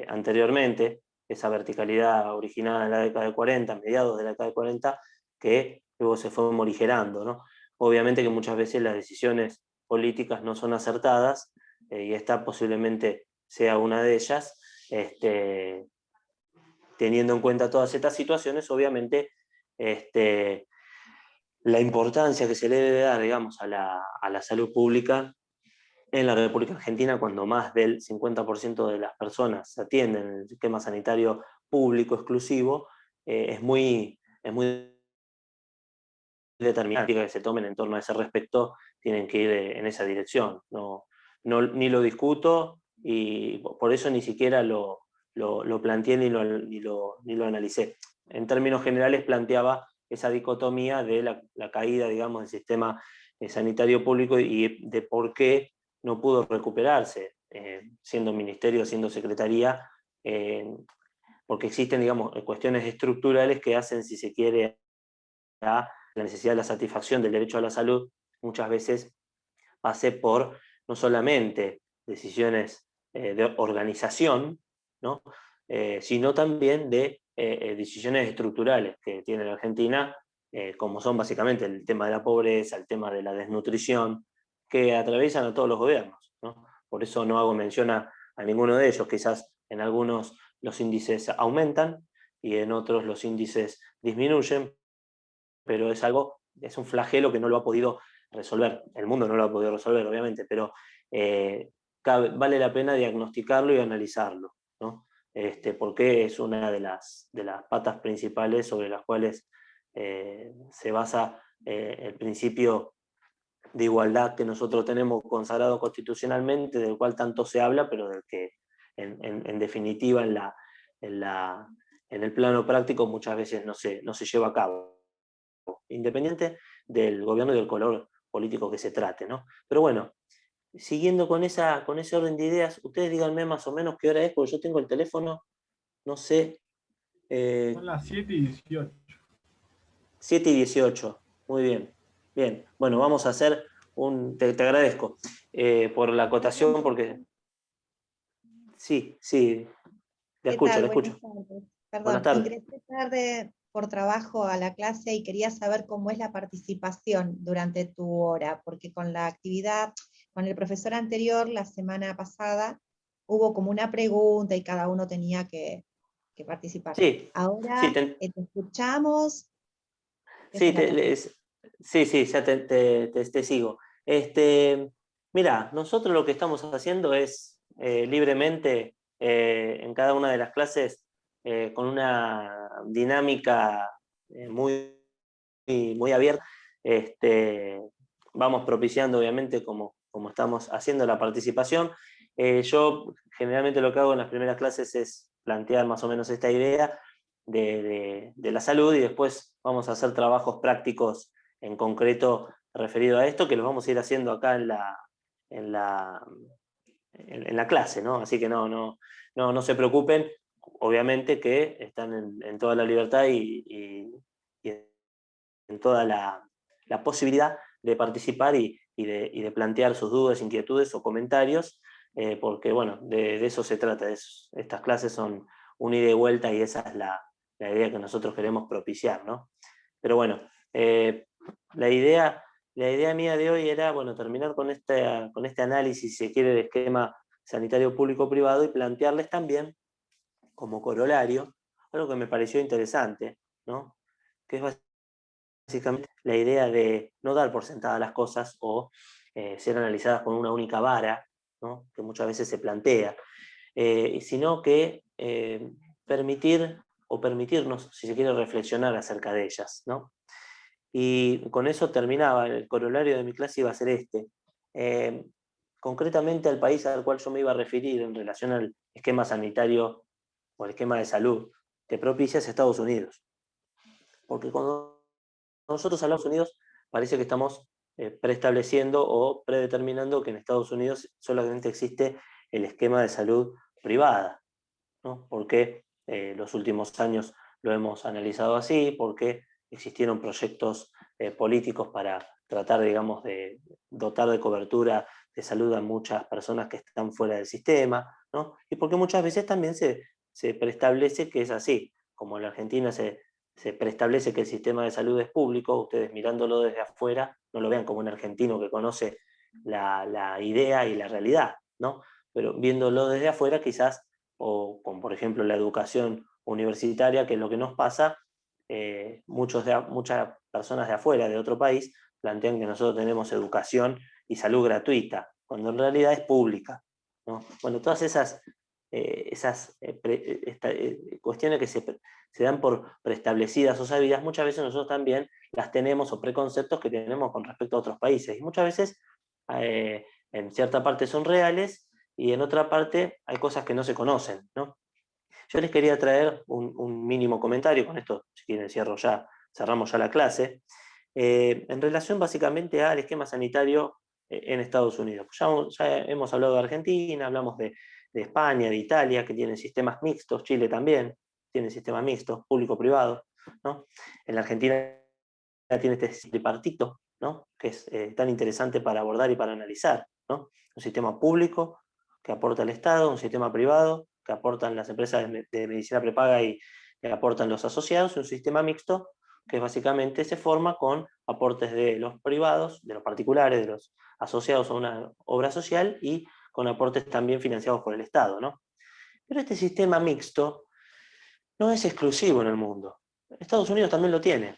anteriormente, esa verticalidad originada en la década de 40, mediados de la década de 40, que luego se fue morigerando, ¿no? Obviamente que muchas veces las decisiones políticas no son acertadas, y esta posiblemente sea una de ellas. Teniendo en cuenta todas estas situaciones, obviamente la importancia que se le debe dar, digamos, a la salud pública en la República Argentina, cuando más del 50% de las personas se atienden en el sistema sanitario público exclusivo, es muy determinante que se tomen en torno a ese respecto, tienen que ir en esa dirección. Ni lo discuto y por eso ni siquiera lo planteé ni lo analicé. En términos generales planteaba esa dicotomía de la caída, digamos, del sistema sanitario público y de por qué no pudo recuperarse, siendo ministerio, siendo secretaría, porque existen, digamos, cuestiones estructurales que hacen, si se quiere, a la necesidad de la satisfacción del derecho a la salud, muchas veces pase por no solamente decisiones de organización, ¿no? Sino también de decisiones estructurales que tiene la Argentina, como son básicamente el tema de la pobreza, el tema de la desnutrición, que atraviesan a todos los gobiernos, ¿no? Por eso no hago mención a ninguno de ellos. Quizás en algunos los índices aumentan y en otros los índices disminuyen, pero es un flagelo que no lo ha podido resolver. El mundo no lo ha podido resolver, obviamente, pero vale la pena diagnosticarlo y analizarlo, ¿no? Porque es una de las patas principales sobre las cuales se basa el principio de igualdad que nosotros tenemos consagrado constitucionalmente, del cual tanto se habla, pero del que en definitiva en, la, en el plano práctico muchas veces no se lleva a cabo, independiente del gobierno y del color político que se trate, ¿no? Pero bueno, siguiendo con ese orden de ideas, ustedes díganme más o menos qué hora es, porque yo tengo el teléfono, no sé, Son las 7:18. 7:18. Muy bien. Bien, bueno, vamos a hacer te agradezco por la acotación, porque sí, sí, la ¿Qué escucho, tal? la Buenas escucho. tardes. Buenas Perdón, tardes. ingresé tarde por trabajo a la clase y quería saber cómo es la participación durante tu hora, porque con la actividad, con el profesor anterior, la semana pasada, hubo como una pregunta y cada uno tenía que participar. Sí, sí, Ahora te escuchamos. Esa sí, es la pregunta. sí, ya te sigo. Mira, nosotros lo que estamos haciendo es libremente en cada una de las clases con una dinámica muy abierta. Este, Vamos propiciando, obviamente, como estamos haciendo la participación. Yo generalmente lo que hago en las primeras clases es plantear más o menos esta idea de la salud y después vamos a hacer trabajos prácticos en concreto referido a esto, que los vamos a ir haciendo acá en la, en la clase, ¿no? Así que no se preocupen, obviamente que están en toda la libertad y en toda la posibilidad de participar y de plantear sus dudas, inquietudes o comentarios, porque bueno, de eso se trata. Estas clases son un ida y vuelta y esa es la idea que nosotros queremos propiciar, ¿no? Pero bueno, la idea mía de hoy era, bueno, terminar con este análisis, si se quiere, de esquema sanitario público-privado y plantearles también, como corolario, algo que me pareció interesante, ¿no? Que es básicamente la idea de no dar por sentadas las cosas o ser analizadas con una única vara, ¿no? Que muchas veces se plantea, sino que permitir o permitirnos, si se quiere, reflexionar acerca de ellas, ¿no? Y con eso terminaba, el corolario de mi clase iba a ser este. Eh, Concretamente al país al cual yo me iba a referir en relación al esquema sanitario o el esquema de salud que propicia es Estados Unidos. Porque cuando nosotros hablamos de Estados Unidos parece que estamos preestableciendo o predeterminando que en Estados Unidos solamente existe el esquema de salud privada, ¿no? Porque los últimos años lo hemos analizado así, porque existieron proyectos políticos para tratar, digamos, de dotar de cobertura de salud a muchas personas que están fuera del sistema, ¿no? Y porque muchas veces también se preestablece que es así, como en la Argentina se preestablece que el sistema de salud es público, ustedes mirándolo desde afuera no lo vean como un argentino que conoce la idea y la realidad, ¿no? Pero viéndolo desde afuera quizás, o con por ejemplo la educación universitaria, que es lo que nos pasa, muchas personas de afuera, de otro país, plantean que nosotros tenemos educación y salud gratuita, cuando en realidad es pública, ¿no? Bueno, todas esas cuestiones que se dan por preestablecidas o sabidas, muchas veces nosotros también las tenemos, o preconceptos que tenemos con respecto a otros países, y muchas veces en cierta parte son reales, y en otra parte hay cosas que no se conocen, ¿no? Yo les quería traer un mínimo comentario, con esto, si quieren, cerramos ya la clase, en relación básicamente al esquema sanitario en Estados Unidos. Ya hemos hablado de Argentina, hablamos de España, de Italia, que tienen sistemas mixtos, Chile también tiene sistemas mixtos, público-privado, ¿no? En la Argentina tiene este tripartito, ¿no? Que es tan interesante para abordar y para analizar, ¿no? Un sistema público que aporta el Estado, un sistema privado que aportan las empresas de medicina prepaga y que aportan los asociados, y un sistema mixto que básicamente se forma con aportes de los privados, de los particulares, de los asociados a una obra social, y con aportes también financiados por el Estado, ¿no? Pero este sistema mixto no es exclusivo en el mundo. Estados Unidos también lo tiene.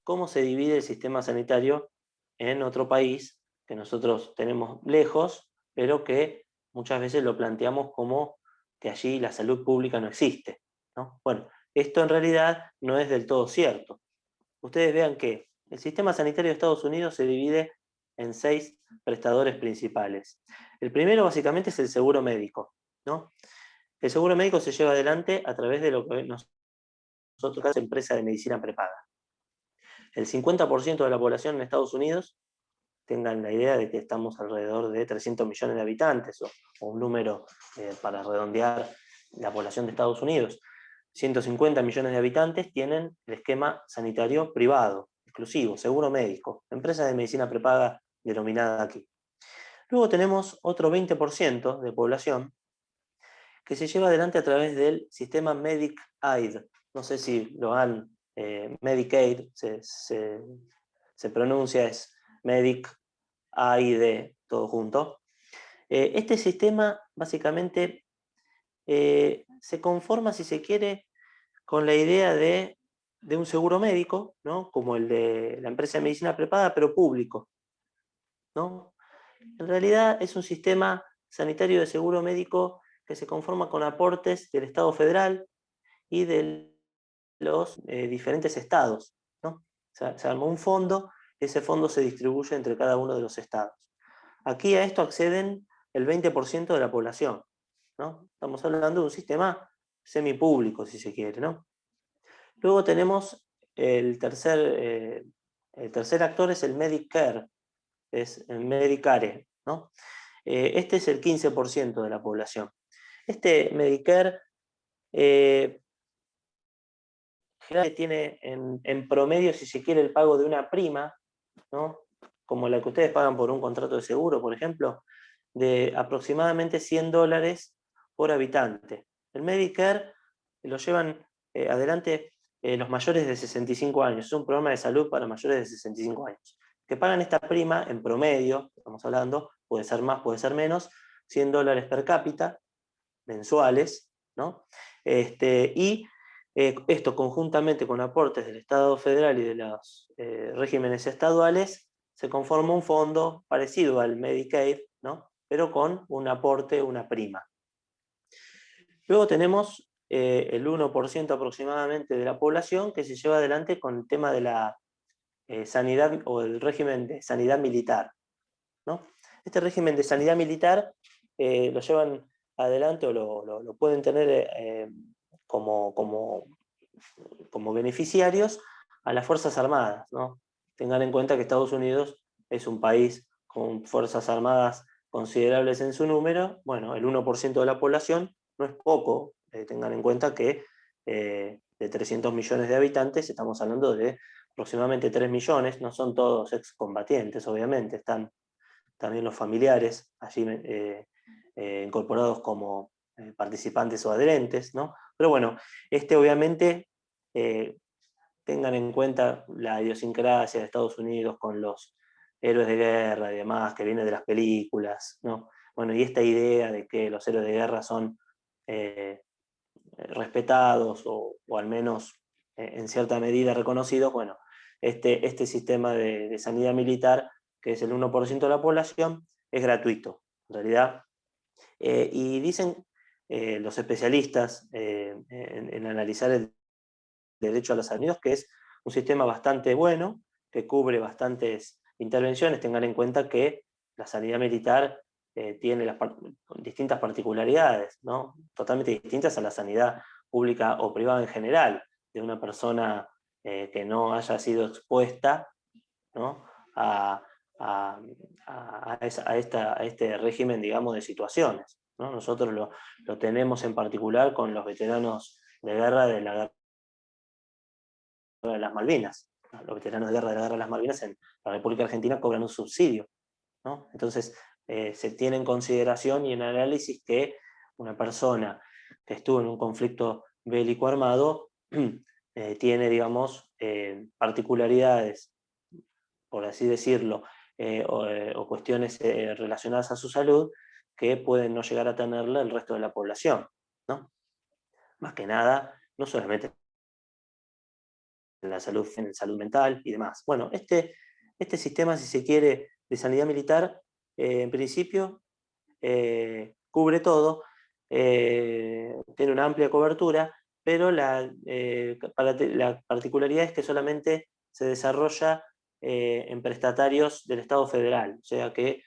¿Cómo se divide el sistema sanitario en otro país que nosotros tenemos lejos, pero que muchas veces lo planteamos como que allí la salud pública no existe, ¿no? Bueno, esto en realidad no es del todo cierto. Ustedes vean que el sistema sanitario de Estados Unidos se divide en 6 prestadores principales. El primero básicamente es el seguro médico, ¿no? El seguro médico se lleva adelante a través de lo que nosotros, empresa de medicina prepaga. El 50% de la población en Estados Unidos, tengan la idea de que estamos alrededor de 300 millones de habitantes, o un número para redondear la población de Estados Unidos. 150 millones de habitantes tienen el esquema sanitario privado, exclusivo, seguro médico, empresa de medicina prepaga denominada aquí. Luego tenemos otro 20% de población que se lleva adelante a través del sistema Medicaid. No sé si lo han, Medicaid se pronuncia, es Medicaid, todo junto. Este sistema básicamente se conforma, si se quiere, con la idea de un seguro médico, ¿no? Como el de la empresa de medicina prepaga, pero público, ¿no? En realidad es un sistema sanitario de seguro médico que se conforma con aportes del Estado federal y de los diferentes estados, ¿no? Se armó un fondo, ese fondo se distribuye entre cada uno de los estados. Aquí a esto acceden el 20% de la población, ¿no? Estamos hablando de un sistema semipúblico, si se quiere, ¿no? Luego tenemos el tercer actor, es el Medicare, es el Medicare, ¿no? Este es el 15% de la población. Este Medicare tiene en promedio, si se quiere, el pago de una prima, ¿no? Como la que ustedes pagan por un contrato de seguro, por ejemplo, de aproximadamente $100 por habitante. El Medicare lo llevan adelante los mayores de 65 años. Es un programa de salud para mayores de 65 años. Que pagan esta prima en promedio, estamos hablando, puede ser más, puede ser menos, $100 per cápita, mensuales, ¿no? Y esto conjuntamente con aportes del Estado federal y de los regímenes estaduales, se conforma un fondo parecido al Medicaid, ¿no? Pero con un aporte, una prima. Luego tenemos el 1% aproximadamente de la población que se lleva adelante con el tema de la sanidad o el régimen de sanidad militar, ¿no? Este régimen de sanidad militar lo llevan adelante o lo pueden tener como beneficiarios a las Fuerzas Armadas, ¿no? Tengan en cuenta que Estados Unidos es un país con Fuerzas Armadas considerables en su número. Bueno, el 1% de la población no es poco. Tengan en cuenta que de 300 millones de habitantes estamos hablando de aproximadamente 3 millones. No son todos excombatientes, obviamente, están también los familiares allí incorporados como participantes o adherentes, ¿no? Pero bueno, obviamente tengan en cuenta la idiosincrasia de Estados Unidos con los héroes de guerra y demás, que viene de las películas, ¿no? Bueno, y esta idea de que los héroes de guerra son respetados o al menos en cierta medida reconocidos, bueno, este sistema de sanidad militar, que es el 1% de la población, es gratuito, en realidad. Y dicen los especialistas en analizar el derecho a la salud, que es un sistema bastante bueno, que cubre bastantes intervenciones. Tengan en cuenta que la sanidad militar tiene distintas particularidades, ¿no? Totalmente distintas a la sanidad pública o privada en general, de una persona que no haya sido expuesta, ¿no? a este régimen, digamos, de situaciones, ¿no? Nosotros lo tenemos en particular con los veteranos de guerra de la guerra de las Malvinas. Los veteranos de la guerra de las Malvinas en la República Argentina cobran un subsidio, ¿no? Entonces, se tiene en consideración y en análisis que una persona que estuvo en un conflicto bélico armado tiene, digamos, particularidades, por así decirlo, o cuestiones relacionadas a su salud que pueden no llegar a tenerla el resto de la población, ¿no? Más que nada, no solamente en la salud, en salud mental y demás. Bueno, este sistema, si se quiere, de sanidad militar, en principio cubre todo, tiene una amplia cobertura, pero la particularidad es que solamente se desarrolla en prestatarios del Estado federal, o sea que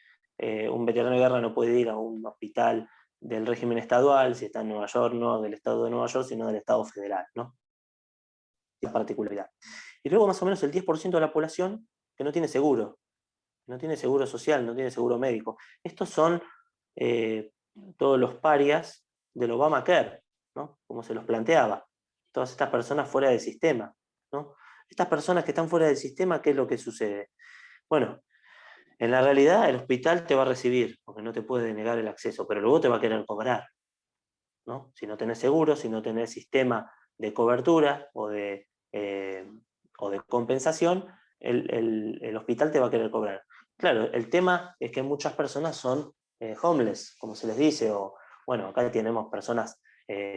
un veterano de guerra no puede ir a un hospital del régimen estadual, si está en Nueva York, no del Estado de Nueva York, sino del Estado federal, ¿no? La particularidad. Y luego más o menos el 10% de la población que no tiene seguro social, no tiene seguro médico. Estos son todos los parias del Obamacare, ¿no? Como se los planteaba. Todas estas personas fuera del sistema, ¿no? Estas personas que están fuera del sistema, ¿qué es lo que sucede? Bueno, en la realidad el hospital te va a recibir, porque no te puede denegar el acceso, pero luego te va a querer cobrar, ¿no? Si no tenés seguro, si no tenés sistema de cobertura o de compensación, el hospital te va a querer cobrar. Claro, el tema es que muchas personas son homeless, como se les dice, o bueno, acá tenemos personas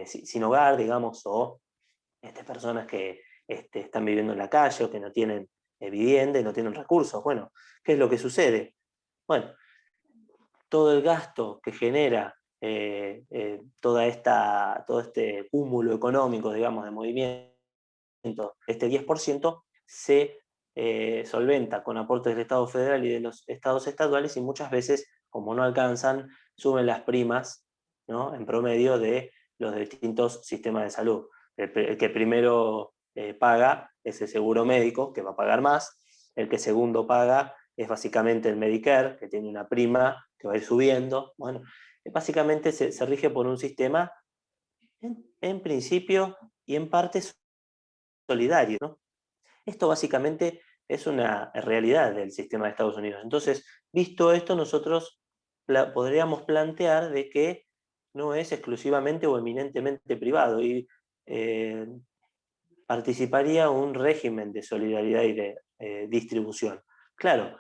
sin hogar, digamos, o personas que están viviendo en la calle o que no tienen vivienda y no tienen recursos. Bueno, ¿qué es lo que sucede? Bueno, todo el gasto que genera todo este cúmulo económico, digamos, de movimiento, este 10% se solventa con aportes del Estado federal y de los estados estaduales, y muchas veces, como no alcanzan, suben las primas, ¿no? En promedio de los distintos sistemas de salud. El que primero paga es el seguro médico, que va a pagar más. El que segundo paga es básicamente el Medicare, que tiene una prima que va a ir subiendo. Bueno, básicamente se rige por un sistema, en principio y en parte solidario, ¿no? Esto básicamente es una realidad del sistema de Estados Unidos. Entonces, visto esto, nosotros podríamos plantear de que no es exclusivamente o eminentemente privado y participaría un régimen de solidaridad y de distribución. Claro,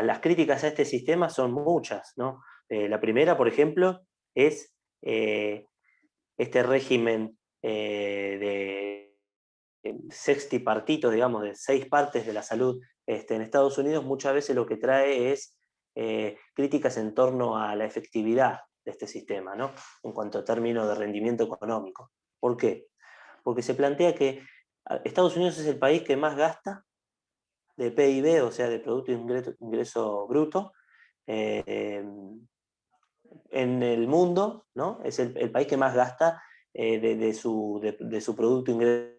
las críticas a este sistema son muchas, ¿no? La primera, por ejemplo, es este régimen de sextipartito, digamos, de 6 partes de la salud en Estados Unidos. Muchas veces lo que trae es críticas en torno a la efectividad de este sistema, ¿no? En cuanto a términos de rendimiento económico. ¿Por qué? Porque se plantea que Estados Unidos es el país que más gasta de PIB, o sea, de Producto Ingreso Bruto, en el mundo, ¿no? Es el país que más gasta de su Producto Ingreso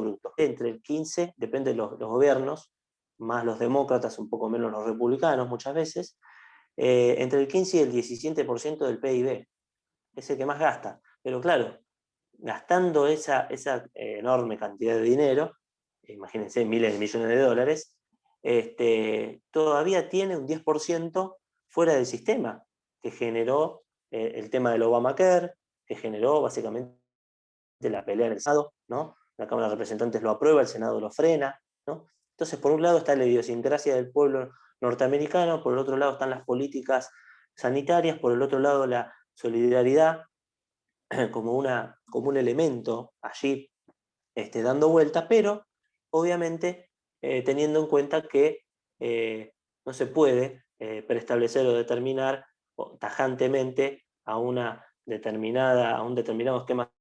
Bruto. Entre el 15, depende de los gobiernos, más los demócratas, un poco menos los republicanos muchas veces, entre el 15 y el 17% del PIB. Es el que más gasta. Pero claro, gastando esa enorme cantidad de dinero, imagínense, miles de millones de dólares, todavía tiene un 10% fuera del sistema, que generó el tema del Obamacare, que generó básicamente la pelea en el Senado, ¿no? La Cámara de Representantes lo aprueba, el Senado lo frena, ¿no? Entonces, por un lado está la idiosincrasia del pueblo norteamericano, por el otro lado están las políticas sanitarias, por el otro lado la solidaridad como un elemento allí dando vuelta, pero obviamente teniendo en cuenta que no se puede preestablecer o determinar tajantemente a un determinado esquema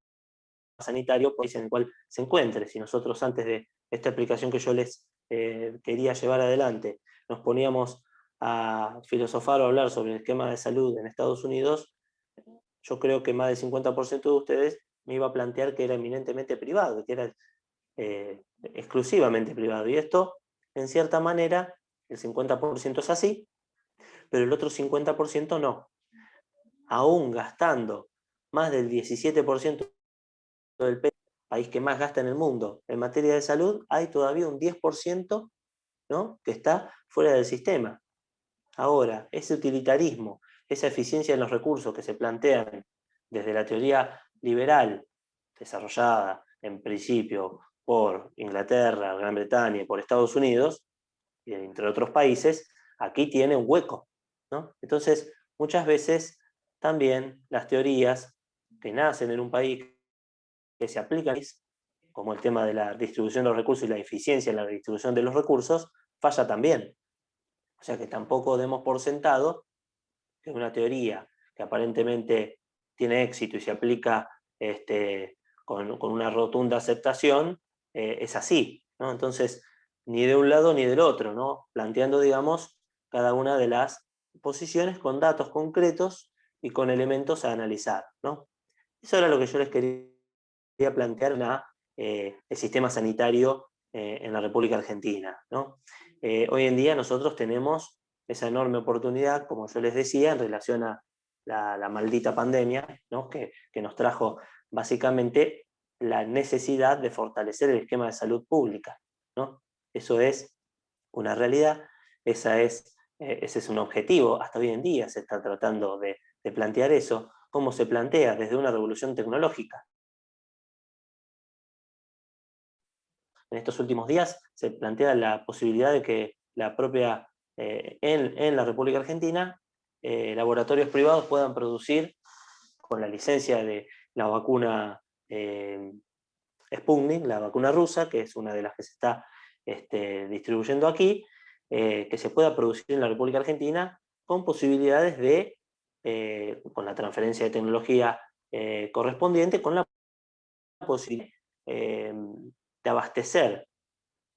sanitario país en el cual se encuentre. Si nosotros antes de esta explicación que yo les quería llevar adelante nos poníamos a filosofar o hablar sobre el esquema de salud en Estados Unidos, yo creo que más del 50% de ustedes me iba a plantear que era eminentemente privado, que era exclusivamente privado. Y esto, en cierta manera, el 50% es así, pero el otro 50% no. Aún gastando más del 17% del país que más gasta en el mundo en materia de salud, hay todavía un 10%, ¿no?, que está fuera del sistema. Ahora, ese utilitarismo, esa eficiencia en los recursos que se plantean desde la teoría liberal, desarrollada en principio por Inglaterra, Gran Bretaña y por Estados Unidos, y entre otros países, aquí tiene un hueco, ¿no? Entonces, muchas veces también las teorías que nacen en un país, que se aplican, como el tema de la distribución de los recursos y la eficiencia en la distribución de los recursos, falla también. O sea que tampoco demos por sentado que una teoría que aparentemente tiene éxito y se aplica con una rotunda aceptación, es así, ¿no? Entonces, ni de un lado ni del otro, ¿no? Planteando, digamos, cada una de las posiciones con datos concretos y con elementos a analizar, ¿no? Eso era lo que yo les quería plantear el sistema sanitario en la República Argentina, ¿no? Hoy en día nosotros tenemos esa enorme oportunidad, como yo les decía, en relación a la maldita pandemia, ¿no?, que nos trajo básicamente la necesidad de fortalecer el esquema de salud pública, ¿no? Eso es una realidad, ese es un objetivo, hasta hoy en día se está tratando de plantear eso. ¿Cómo se plantea? Desde una revolución tecnológica. En estos últimos días se plantea la posibilidad de que la propia, en la República Argentina, laboratorios privados puedan producir, con la licencia de la vacuna Sputnik, la vacuna rusa, que es una de las que se está distribuyendo aquí, que se pueda producir en la República Argentina con posibilidades de, con la transferencia de tecnología correspondiente, con la posibilidad de abastecer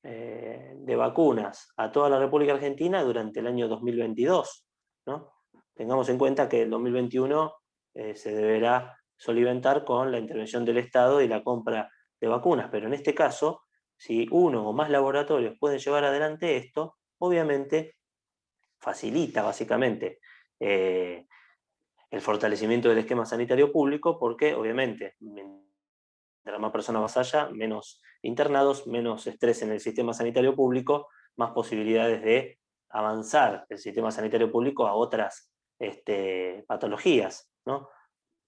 de vacunas a toda la República Argentina durante el año 2022, ¿no? Tengamos en cuenta que el 2021 se deberá soliventar con la intervención del Estado y la compra de vacunas, pero en este caso, si uno o más laboratorios pueden llevar adelante esto, obviamente facilita básicamente el fortalecimiento del esquema sanitario público, porque obviamente mientras más personas más haya, menos internados, menos estrés en el sistema sanitario público, más posibilidades de avanzar el sistema sanitario público a otras patologías, ¿no?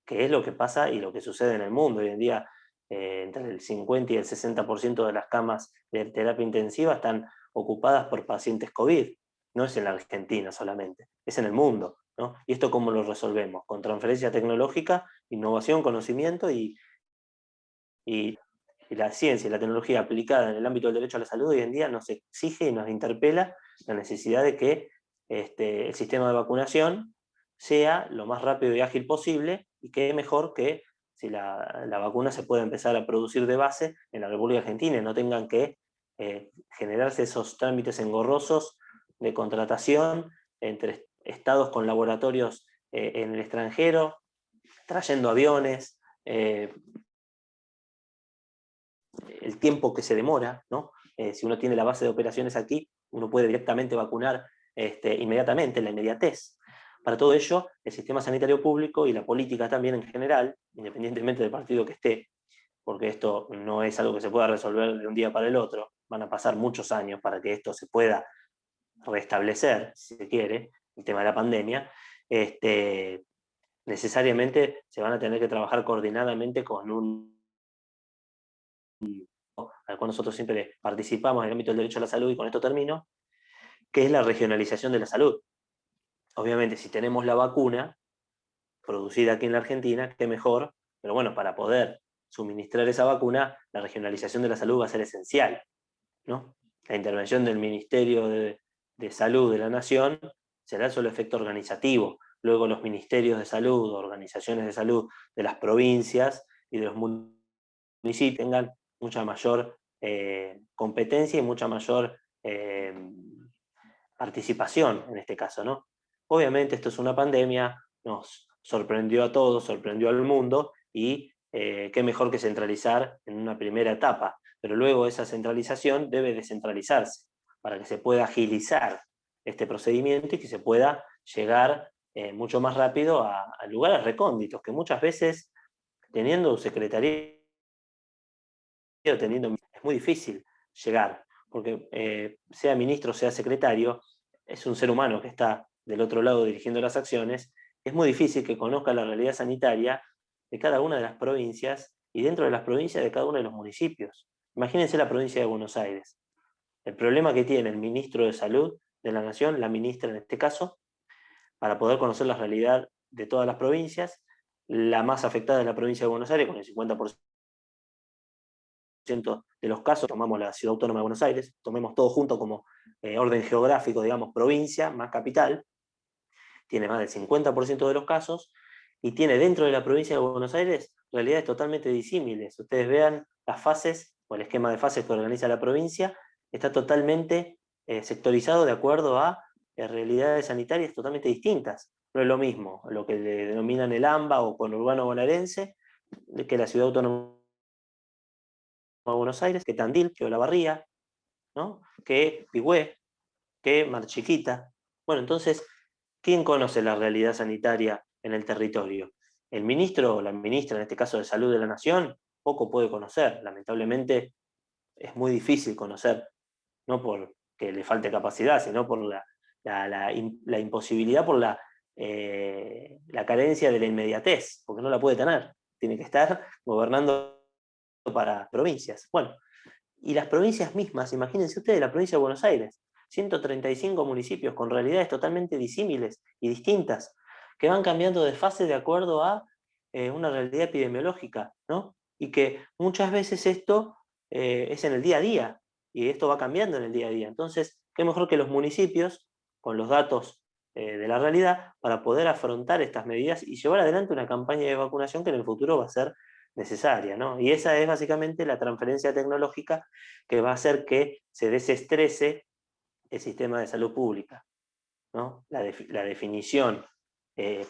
Que es lo que pasa y lo que sucede en el mundo. Hoy en día, entre el 50 y el 60% de las camas de terapia intensiva están ocupadas por pacientes COVID. No es en la Argentina solamente, es en el mundo, ¿no? ¿Y esto cómo lo resolvemos? Con transferencia tecnológica, innovación, conocimiento y la ciencia y la tecnología aplicada en el ámbito del derecho a la salud hoy en día nos exige y nos interpela la necesidad de que el sistema de vacunación sea lo más rápido y ágil posible, y que mejor que si la vacuna se pueda empezar a producir de base en la República Argentina y no tengan que generarse esos trámites engorrosos de contratación entre estados con laboratorios en el extranjero, trayendo aviones, el tiempo que se demora, ¿no? Si uno tiene la base de operaciones aquí, uno puede directamente vacunar inmediatamente, la inmediatez. Para todo ello, el sistema sanitario público y la política también en general, independientemente del partido que esté, porque esto no es algo que se pueda resolver de un día para el otro, van a pasar muchos años para que esto se pueda restablecer, si se quiere, el tema de la pandemia, necesariamente se van a tener que trabajar coordinadamente con al cual nosotros siempre participamos en el ámbito del derecho a la salud, y con esto termino, que es la regionalización de la salud. Obviamente, si tenemos la vacuna, producida aquí en la Argentina, qué mejor, pero bueno, para poder suministrar esa vacuna, la regionalización de la salud va a ser esencial, ¿no? La intervención del Ministerio de Salud de la Nación será solo efecto organizativo. Luego los ministerios de salud, organizaciones de salud de las provincias y de los municipios tengan mucha mayor competencia y mucha mayor participación en este caso, ¿no? Obviamente esto es una pandemia, nos sorprendió a todos, sorprendió al mundo y qué mejor que centralizar en una primera etapa, pero luego esa centralización debe descentralizarse para que se pueda agilizar este procedimiento y que se pueda llegar mucho más rápido a lugares recónditos, que muchas veces teniendo un secretario, es muy difícil llegar, porque sea ministro, sea secretario, es un ser humano que está del otro lado dirigiendo las acciones, es muy difícil que conozca la realidad sanitaria de cada una de las provincias y dentro de las provincias de cada uno de los municipios. Imagínense la provincia de Buenos Aires. El problema que tiene el ministro de Salud de la Nación, la ministra en este caso, para poder conocer la realidad de todas las provincias, la más afectada es la provincia de Buenos Aires, con el 50% de los casos, tomamos la Ciudad Autónoma de Buenos Aires, tomemos todo junto como orden geográfico, digamos, provincia más capital, tiene más del 50% de los casos, y tiene dentro de la provincia de Buenos Aires realidades totalmente disímiles. Ustedes vean las fases, o el esquema de fases que organiza la provincia, está totalmente sectorizado de acuerdo a realidades sanitarias totalmente distintas. No es lo mismo lo que le denominan el AMBA o conurbano bonaerense, que la Ciudad Autónoma de Buenos Aires, que Tandil, que Olavarría, ¿no? Que Pigüé, que Mar Chiquita. Bueno, entonces, ¿quién conoce la realidad sanitaria en el territorio? El ministro o la ministra, en este caso de Salud de la Nación, poco puede conocer. Lamentablemente es muy difícil conocer, no porque le falte capacidad, sino por la imposibilidad, por la carencia de la inmediatez, porque no la puede tener. Tiene que estar gobernando para provincias. Bueno, y las provincias mismas, imagínense ustedes la provincia de Buenos Aires, 135 municipios con realidades totalmente disímiles y distintas, que van cambiando de fase de acuerdo a una realidad epidemiológica, ¿no? Y que muchas veces esto es en el día a día, y esto va cambiando en el día a día. Entonces, qué mejor que los municipios, con los datos de la realidad, para poder afrontar estas medidas y llevar adelante una campaña de vacunación que en el futuro va a ser necesaria, ¿no? Y esa es básicamente la transferencia tecnológica que va a hacer que se desestrese el sistema de salud pública, ¿no? La definición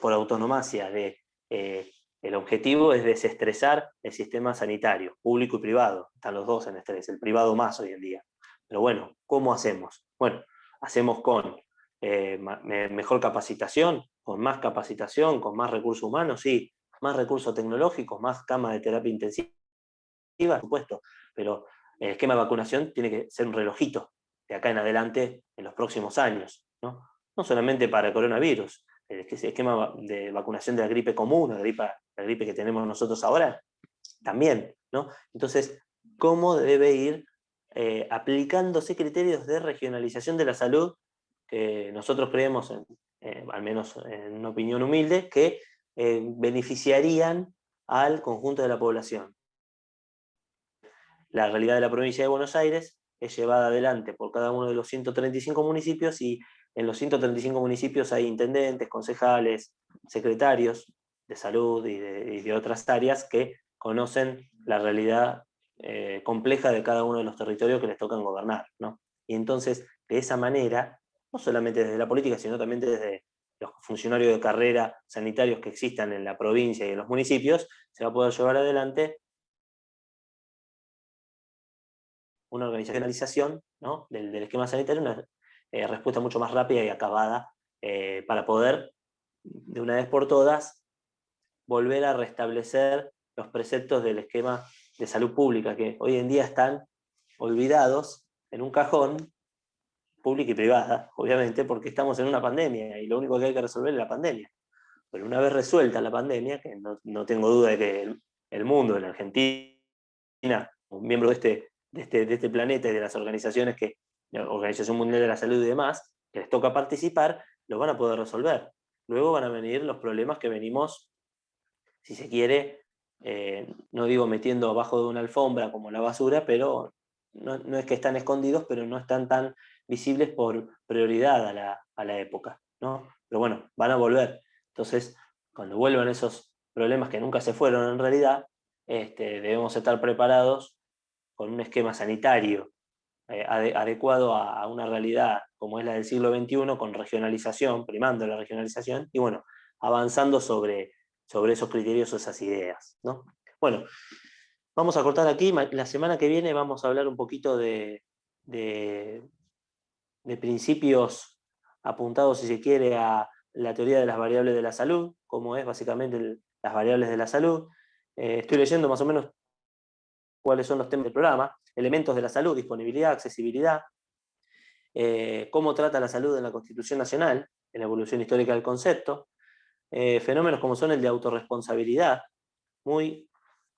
por autonomacia de el objetivo es desestresar el sistema sanitario, público y privado. Están los dos en estrés, el privado más hoy en día. Pero bueno, ¿cómo hacemos? Bueno, hacemos con mejor capacitación, con más recursos humanos, sí, más recursos tecnológicos, más camas de terapia intensiva, por supuesto, pero el esquema de vacunación tiene que ser un relojito de acá en adelante en los próximos años, ¿no? No solamente para el coronavirus, el esquema de vacunación de la gripe común, la gripe que tenemos nosotros ahora, también, ¿no? Entonces, ¿cómo debe ir aplicándose criterios de regionalización de la salud que nosotros creemos, al menos en una opinión humilde, que beneficiarían al conjunto de la población? La realidad de la provincia de Buenos Aires es llevada adelante por cada uno de los 135 municipios y en los 135 municipios hay intendentes, concejales, secretarios de salud y de otras áreas que conocen la realidad compleja de cada uno de los territorios que les tocan gobernar, ¿no? Y entonces, de esa manera, no solamente desde la política, sino también desde los funcionarios de carrera sanitarios que existan en la provincia y en los municipios, se va a poder llevar adelante una organización, ¿no? del esquema sanitario, una respuesta mucho más rápida y acabada para poder, de una vez por todas, volver a restablecer los preceptos del esquema de salud pública, que hoy en día están olvidados en un cajón, pública y privada, obviamente, porque estamos en una pandemia y lo único que hay que resolver es la pandemia. Pero una vez resuelta la pandemia, que no tengo duda de que el mundo, la Argentina, un miembro de este planeta y de las organizaciones la Organización Mundial de la Salud y demás, que les toca participar, lo van a poder resolver. luego van a venir los problemas que venimos, si se quiere, no digo metiendo abajo de una alfombra como la basura, pero no es que están escondidos, pero no están tan visibles por prioridad a la época, ¿no? Pero bueno, van a volver. Entonces, cuando vuelvan esos problemas que nunca se fueron en realidad, debemos estar preparados con un esquema sanitario adecuado a una realidad como es la del siglo XXI, con regionalización, primando la regionalización, y bueno, avanzando sobre esos criterios o esas ideas, ¿no? Bueno, vamos a cortar aquí. La semana que viene vamos a hablar un poquito de principios apuntados, si se quiere, a la teoría de las variables de la salud, cómo es básicamente las variables de la salud. Estoy leyendo más o menos cuáles son los temas del programa: elementos de la salud, disponibilidad, accesibilidad, cómo trata la salud en la Constitución Nacional, en la evolución histórica del concepto, fenómenos como son el de autorresponsabilidad, muy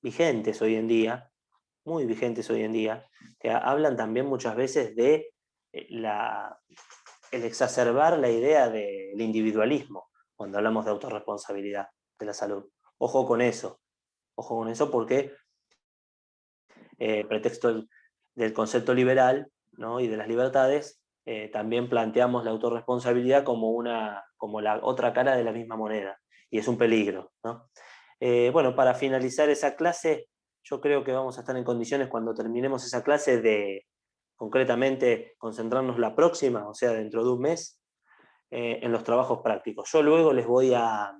vigentes hoy en día, que hablan también muchas veces de el exacerbar la idea del individualismo cuando hablamos de autorresponsabilidad de la salud. Ojo con eso porque pretexto del concepto liberal, ¿no?, y de las libertades, también planteamos la autorresponsabilidad como la otra cara de la misma moneda, y es un peligro, ¿no? Bueno, para finalizar esa clase, yo creo que vamos a estar en condiciones, cuando terminemos esa clase, de concretamente concentrarnos la próxima, o sea, dentro de un mes, en los trabajos prácticos. Yo luego les voy a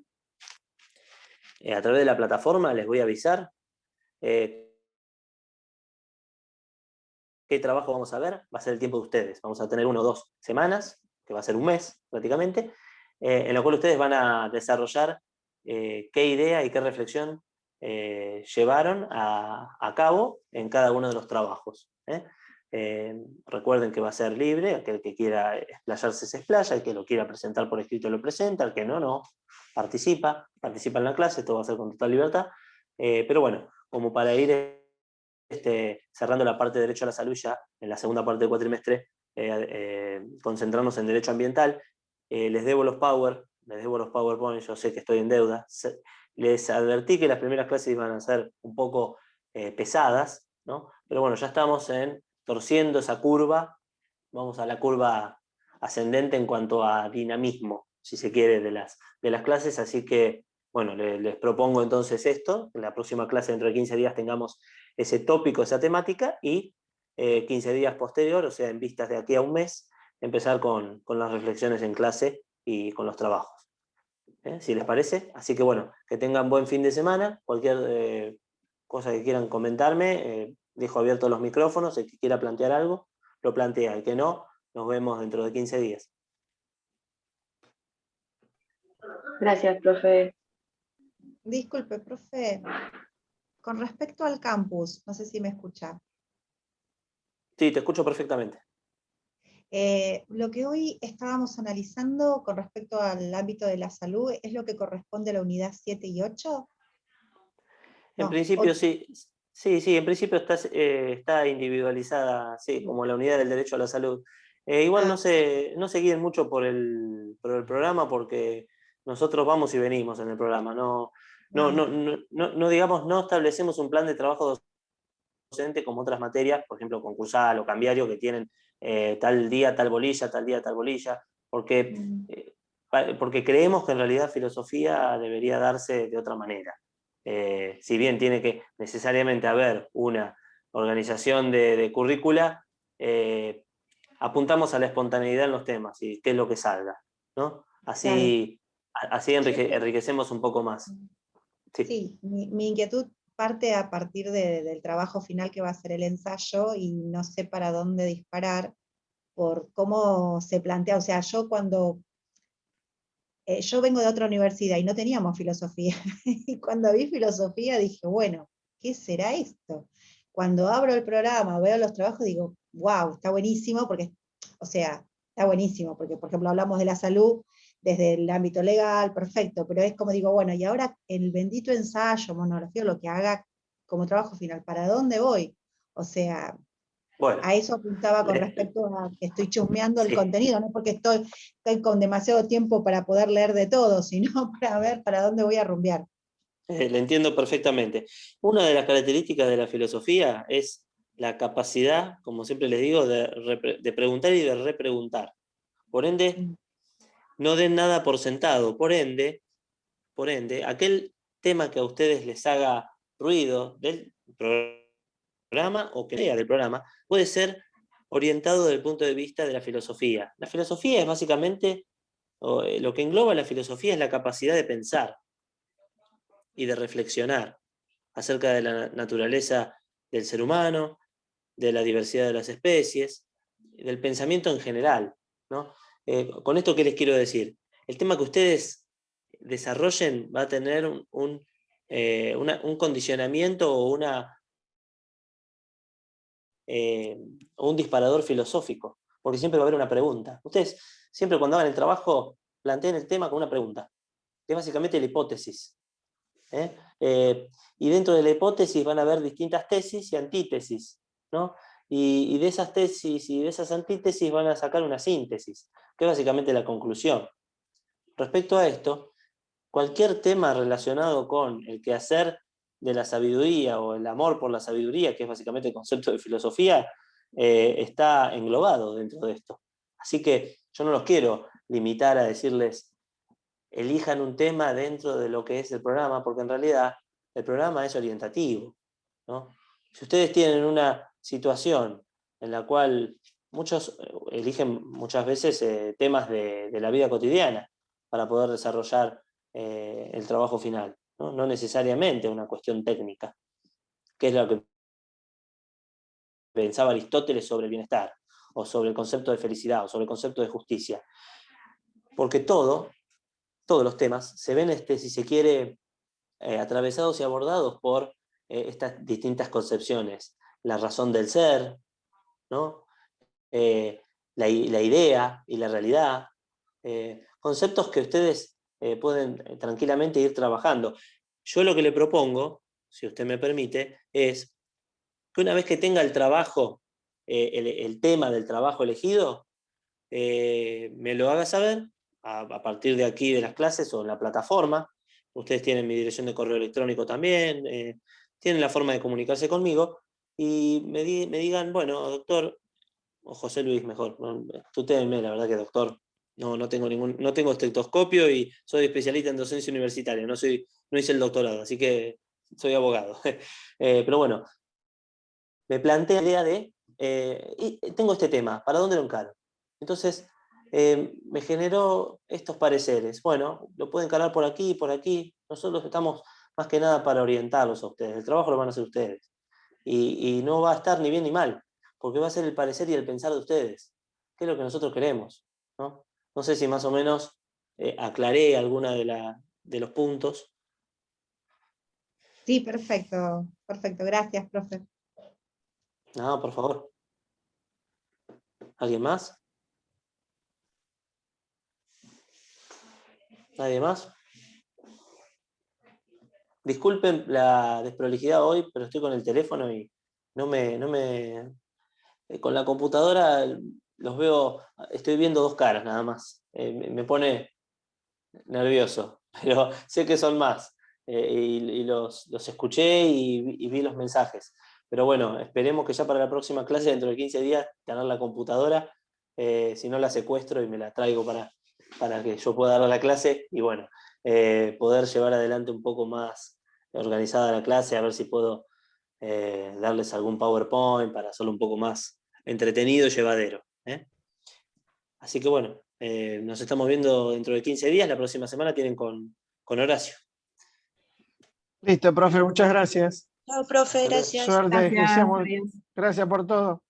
través de la plataforma, les voy a avisar qué trabajo vamos a ver. Va a ser el tiempo de ustedes. Vamos a tener 1 o 2 semanas, que va a ser un mes prácticamente, en la cual ustedes van a desarrollar qué idea y qué reflexión llevaron a cabo en cada uno de los trabajos. Recuerden que va a ser libre, aquel que quiera explayarse se explaya, el que lo quiera presentar por escrito lo presenta, el que no, participa en la clase, todo va a ser con total libertad. Pero bueno, como para ir cerrando la parte de derecho a la salud, ya en la segunda parte del cuatrimestre, concentrarnos en derecho ambiental. Les debo los PowerPoint, yo sé que estoy en deuda. Les advertí que las primeras clases iban a ser un poco pesadas, ¿no? Pero bueno, ya estamos torciendo esa curva, vamos a la curva ascendente en cuanto a dinamismo, si se quiere, de las clases, así que bueno, les propongo entonces esto: en la próxima clase, dentro de 15 días, tengamos ese tópico, esa temática, y 15 días posterior, o sea, en vistas de aquí a un mes, empezar con las reflexiones en clase y con los trabajos. Si les parece. Así que bueno, que tengan buen fin de semana. Cualquier cosa que quieran comentarme, dejo abiertos los micrófonos. El que quiera plantear algo, lo plantea. El que no, nos vemos dentro de 15 días. Gracias, profe. Disculpe, profe. Con respecto al campus, no sé si me escucha. Sí, te escucho perfectamente. Lo que hoy estábamos analizando con respecto al ámbito de la salud es lo que corresponde a la unidad 7 y 8. En No, principio 8. sí, en principio está individualizada, sí, como la unidad del derecho a la salud. Igual no se guíen mucho por el programa, porque nosotros vamos y venimos en el programa. No digamos, no establecemos un plan de trabajo docente como otras materias, por ejemplo, concursal o cambiario, que tienen tal día, tal bolilla, tal día, tal bolilla, porque creemos que en realidad filosofía debería darse de otra manera. Si bien tiene que necesariamente haber una organización de currícula, apuntamos a la espontaneidad en los temas y qué es lo que salga, ¿no? Así enriquecemos un poco más. Sí, mi inquietud parte a partir del trabajo final, que va a ser el ensayo, y no sé para dónde disparar por cómo se plantea. O sea, yo vengo de otra universidad y no teníamos filosofía. Y cuando vi filosofía dije, bueno, ¿qué será esto? Cuando abro el programa, veo los trabajos, digo, wow, está buenísimo, porque, o sea, está buenísimo, porque, por ejemplo, hablamos de la salud desde el ámbito legal, perfecto, pero es como digo, bueno, y ahora el bendito ensayo, monografía, lo que haga como trabajo final, ¿para dónde voy? O sea, Bueno, A eso apuntaba con respecto a que estoy chusmeando el sí. contenido, no porque estoy con demasiado tiempo para poder leer de todo, sino para ver para dónde voy a rumbear. Le entiendo perfectamente. Una de las características de la filosofía es la capacidad, como siempre les digo, de preguntar y de repreguntar. Por ende, no den nada por sentado. Por ende, aquel tema que a ustedes les haga ruido del programa o que sea del programa, puede ser orientado desde el punto de vista de la filosofía. La filosofía es básicamente, lo que engloba la filosofía es la capacidad de pensar y de reflexionar acerca de la naturaleza del ser humano, de la diversidad de las especies, del pensamiento en general, ¿no? Con esto, ¿qué les quiero decir? El tema que ustedes desarrollen va a tener un condicionamiento o un disparador filosófico, porque siempre va a haber una pregunta. Ustedes siempre cuando hagan el trabajo planteen el tema con una pregunta, que es básicamente la hipótesis. ¿Eh? Y dentro de la hipótesis van a haber distintas tesis y antítesis, ¿no? Y de esas tesis y de esas antítesis van a sacar una síntesis, que es básicamente la conclusión. Respecto a esto, cualquier tema relacionado con el quehacer de la sabiduría o el amor por la sabiduría, que es básicamente el concepto de filosofía, está englobado dentro de esto. Así que yo no los quiero limitar a decirles elijan un tema dentro de lo que es el programa, porque en realidad el programa es orientativo, ¿no? Si ustedes tienen una situación en la cual muchos eligen muchas veces temas de la vida cotidiana para poder desarrollar el trabajo final, ¿no? No necesariamente una cuestión técnica, que es lo que pensaba Aristóteles sobre el bienestar, o sobre el concepto de felicidad, o sobre el concepto de justicia. Porque todos los temas se ven, si se quiere, atravesados y abordados por estas distintas concepciones. La razón del ser, ¿no? La idea y la realidad. Conceptos que ustedes pueden tranquilamente ir trabajando. Yo lo que le propongo, si usted me permite, es que una vez que tenga el trabajo, el tema del trabajo elegido, me lo haga saber a partir de aquí de las clases o en la plataforma. Ustedes tienen mi dirección de correo electrónico también, tienen la forma de comunicarse conmigo y me digan, bueno, doctor, o José Luis mejor, no, tutéenme, la verdad que doctor, no tengo estetoscopio y soy especialista en docencia universitaria, no hice el doctorado, así que soy abogado. Pero bueno, me plantea la idea de, y tengo este tema, ¿para dónde lo encaro? Entonces, me generó estos pareceres. Bueno, lo pueden encarar por aquí, por aquí. Nosotros estamos más que nada para orientarlos a ustedes. El trabajo lo van a hacer ustedes. Y no va a estar ni bien ni mal, porque va a ser el parecer y el pensar de ustedes, que es lo que nosotros queremos, ¿no? No sé si más o menos aclaré alguna de los puntos. Sí, perfecto, perfecto. Gracias, profe. No, por favor. ¿Alguien más? ¿Nadie más? Disculpen la desprolijidad hoy, pero estoy con el teléfono y con la computadora los veo, estoy viendo dos caras nada más. Me pone nervioso, pero sé que son más. Y los escuché y vi los mensajes. Pero bueno, esperemos que ya para la próxima clase, dentro de 15 días, tener la computadora, si no la secuestro y me la traigo para que yo pueda dar la clase y bueno, poder llevar adelante un poco más organizada la clase, a ver si puedo darles algún PowerPoint para hacerlo un poco más entretenido y llevadero. Así que bueno, nos estamos viendo dentro de 15 días. La próxima semana tienen con Horacio. Listo, profe, muchas gracias. Chao, profe, Hasta luego. gracias. Suerte, que Gracias. seamos- Adiós. Gracias por todo.